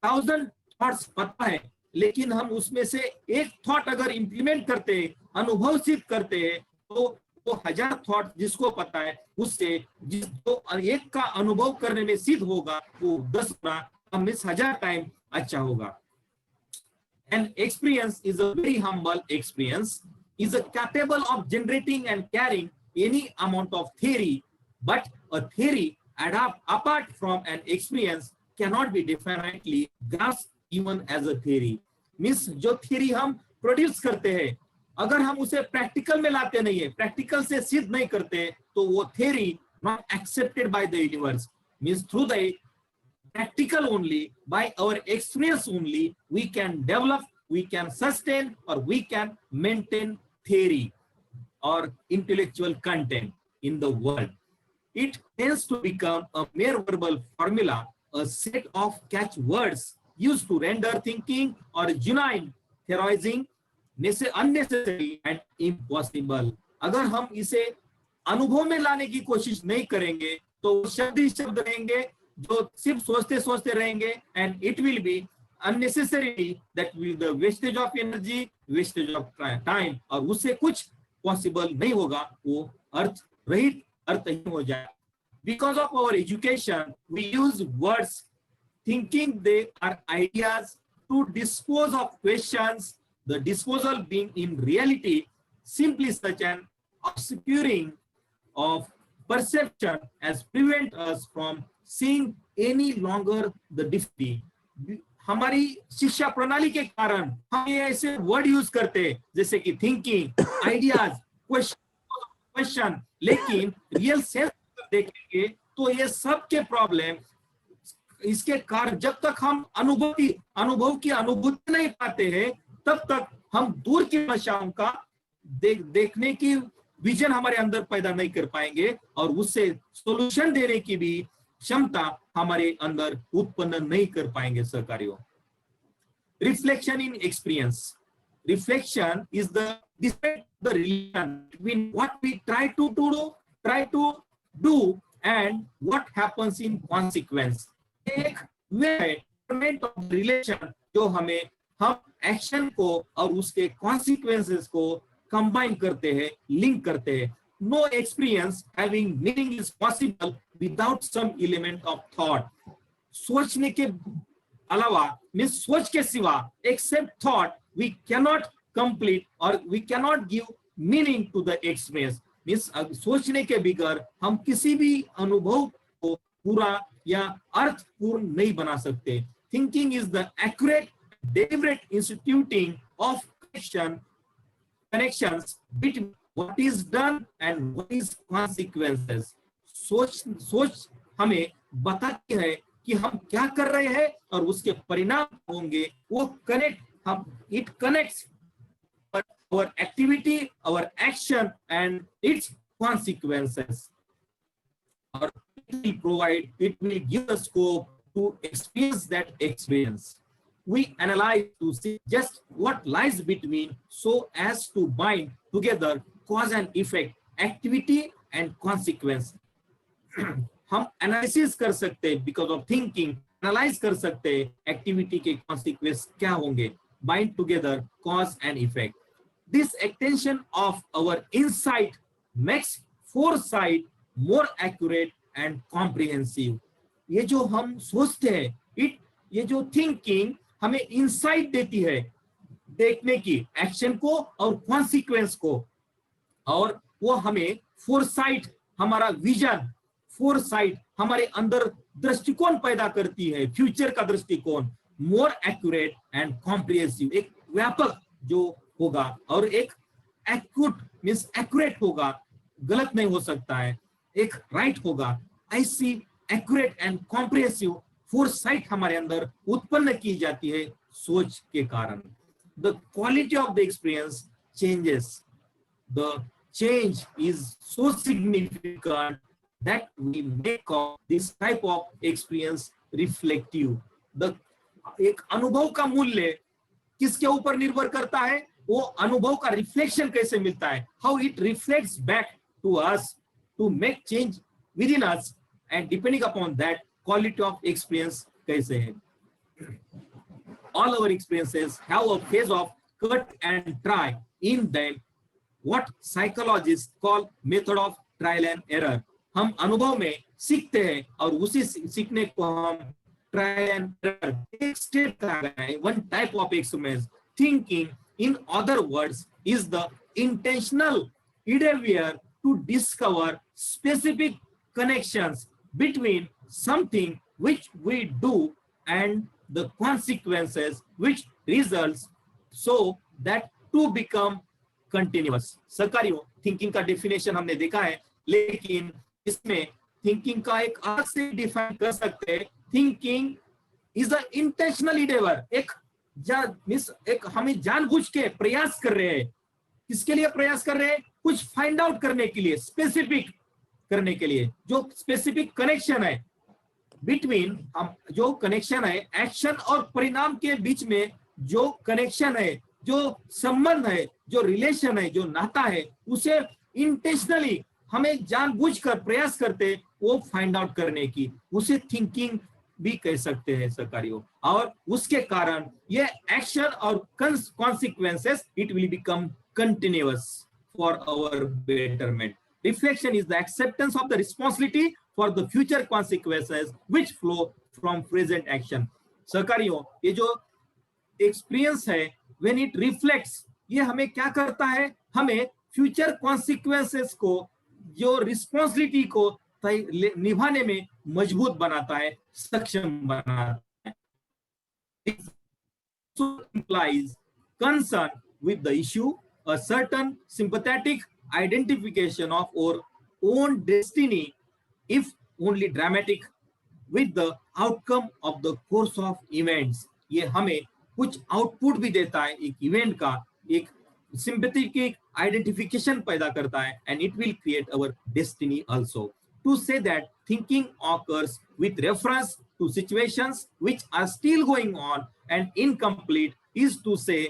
1000 थॉट्स पता है लेकिन हम उसमें से एक थॉट अगर इंप्लीमेंट करते हैं, अनुभव सिद्ध करते हैं, तो वो 1000 थॉट जिसको पता है उससे जिसको एक का अनुभव करने में सिद्ध होगा वो 10 गुना हम 1000 टाइम अच्छा होगा. An experience is a very humble experience, is a capable of generating and carrying any amount of theory, but a theory apart from an experience cannot be definitely grasped even as a theory. Means जो theory हम produce करते हैं, अगर हम उसे practical में लाते नहीं है, प्रैक्टिकल से सिद्ध नहीं करते, तो वो theory not accepted by the universe. Means through the practical only, by our experience only, we can develop, we can sustain, or we can maintain theory or intellectual content in the world. It tends to become a mere verbal formula, a set of catchwords used to render thinking or genuine theorizing unnecessary and impossible. अगर हम इसे अनुभव में लाने की कोशिश नहीं करेंगे, तो शब्द ही शब्द रहेंगे जो सिर्फ सोचते सोचते रहेंगे, and it will be unnecessary, that will the wastage of energy, wastage of time, और उससे कुछ पॉसिबल नहीं होगा, वो अर्थ रहित अर्थहीन हो जाए. Because of our education, we use words thinking they are ideas to dispose of questions, the disposal being in reality simply such an obscuring of perception as prevent us from seeing any longer the difficulty. हमारी शिक्षा प्रणाली के कारण हम ये ऐसे word use करते हैं जैसे कि थिंकिंग, आइडियाज, क्वेश्चन, लेकिन रियल सेंस देखेंगे तो ये सब के प्रॉब्लम इसके कारण जब तक हम अनुभव की अनुभूति नहीं पाते हैं, तब तक हम दूर की समस्याओं का देखने की विजन हमारे अंदर पैदा नहीं कर पाएंगे और उससे सॉल्यूशन देने की भी क्षमता हमारे अंदर उत्पन्न नहीं कर पाएंगे. सहकारियों, reflection in experience. Reflection is the relation between what we try to do and what happens in consequence. एक वे of relation जो हम एक्शन को और उसके consequences को कंबाइन करते हैं, लिंक करते हैं. No experience having meaning is possible without some element of thought. सोचने के अलावा मीन्स सोच के सिवा except thought we cannot complete or we cannot give meaning to the experience. Means सोचने के बगैर हम किसी भी अनुभव को पूरा या अर्थपूर्ण नहीं बना सकते. Thinking is the accurate, deliberate instituting of connections between what is done and what is consequences. सोच हमें बताती है कि हम क्या कर रहे हैं और उसके परिणाम होंगे. वो it connects our activity, our action and its consequences. Or it will give us scope to experience that experience. We analyze to see just what lies between so as to bind together cause and effect, activity and consequence. हम analysis कर सकते हैं because of thinking, analyse कर सकते हैं activity के consequence क्या होंगे, bind together cause and effect. This extension of our insight makes foresight more accurate and comprehensive. ये जो हम सोचते हैं, ये जो थिंकिंग हमें इनसाइट देती है देखने की एक्शन को और कॉन्सिक्वेंस को, और वो हमें फोरसाइट, हमारा विजन, फोरसाइट हमारे अंदर दृष्टिकोण पैदा करती है, फ्यूचर का दृष्टिकोण, मोर एक्यूरेट एंड कॉम्प्रिहेंसिव, एक व्यापक जो होगा, और एक एक्यूट मींस एक्यूरेट होगा, गलत नहीं हो सकता है, एक राइट होगा। ऐसी एक्यूरेट एंड कॉम्प्रिहेंसिव फोरसाइट हमारे अंदर उत्पन्न की जाती है सोच के कारण। The quality of the experience changes, the change is so significant that we make of this type of experience reflective. The एक अनुभव का मूल्य किसके ऊपर निर्भर करता है? वो अनुभव का रिफ्लेक्शन कैसे मिलता है, how it reflects back to us to make change within us, and depending upon that quality of experience कैसे है। All our experiences have a phase of cut and try. In them what psychologists call method of trial and error. हम अनुभव में सीखते हैं और उसी सीखने को हम ट्रायल एंड एरर, एक स्टेप का है, one type of experience. Thinking in other words is the intentional endeavor to discover specific connections between something which we do and the consequences which results, so that to become continuous. सरकारियों thinking का definition हमने देखा है, लेकिन इसमें thinking का एक अलग से डिफाइन कर सकते हैं। Thinking is a intentional Endeavour, एक हमें जानबूझ के प्रयास कर रहे हैं। किसके लिए प्रयास कर रहे हैं? कुछ फाइंड आउट करने के लिए, स्पेसिफिक करने के लिए। जो स्पेसिफिक कनेक्शन है बिटवीन, जो कनेक्शन है एक्शन और परिणाम के बीच में, जो कनेक्शन है, जो संबंध है, जो रिलेशन है, जो नाता है, उसे इंटेंशनली हमें जानबूझकर प्रयास करते वो फाइंड आउट करने की, उसे थिंकिंग भी कह सकते हैं सरकारियों। और उसके कारण ये एक्शन और consequences it will become continuous for our betterment. Reflection is the acceptance of the responsibility for the future consequences which flow from present action. सरकारियों ये जो एक्सपीरियंस है when it reflects, ये हमें क्या करता है? हमें फ्यूचर कॉन्सिक्वेंसेस को, जो रिस्पॉन्सिबिलिटी को निभाने में मजबूत बनाता है, सक्षम बनाता है। It implies concern with the issue, a certain sympathetic identification of our own destiny, if only dramatic, with the outcome of the course of events. ये हमें कुछ आउटपुट भी देता है, एक इवेंट का एक sympathetic identification पैदा करता है, and it will create our destiny also. To say that thinking occurs with reference to situations which are still going on and incomplete is to say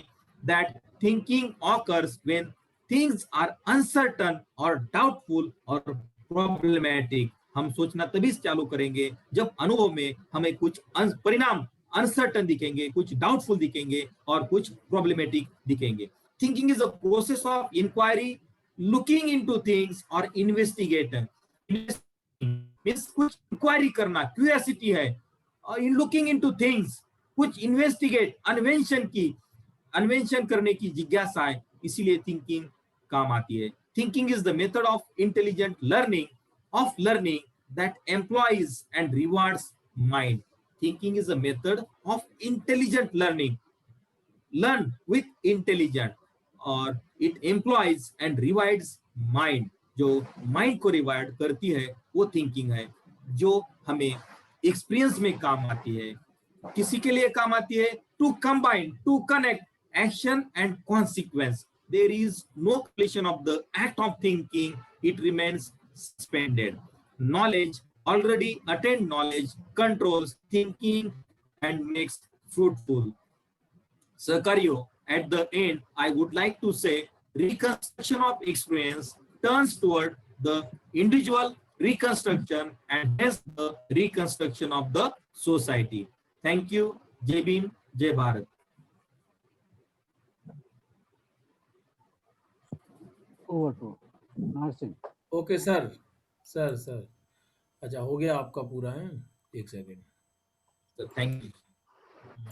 that thinking occurs when things are uncertain or doubtful or problematic. हम सोचना तभी चालू करेंगे जब अनुभव में हमें कुछ परिणाम अनसर्टन दिखेंगे, कुछ डाउटफुल दिखेंगे और कुछ प्रॉब्लमेटिक दिखेंगे। Thinking is a process of inquiry, looking into things और इन्वेस्टिगेटिंग। मींस कुछ इंक्वायरी करना, क्यूरियोसिटी है, और इन लुकिंग इनटू थिंग्स, कुछ इन्वेस्टिगेट, अन्वेषण करने की जिज्ञासा है, इसीलिए थिंकिंग काम आती है। Thinking is the method of intelligent learning that employees and rewards mind. Thinking is a method of intelligent learning. Learn with intelligent, or it employs and rewards mind. जो माइंड को रिवार्ड करती है वो thinking है, जो हमें experience में काम आती है। किसी के लिए काम आती है? To combine, to connect action and consequence. There is no completion of the act of thinking, it remains suspended. Knowledge, already attained knowledge, controls thinking and makes fruitful. Sakario, at the end, I would like to say reconstruction of experience turns toward the individual reconstruction and hence the reconstruction of the society. Thank you. Jai Bhim, Jai Bharat. Over to Narsingh. Okay sir. Sir अच्छा हो गया आपका पूरा है। एक second. So, thank you.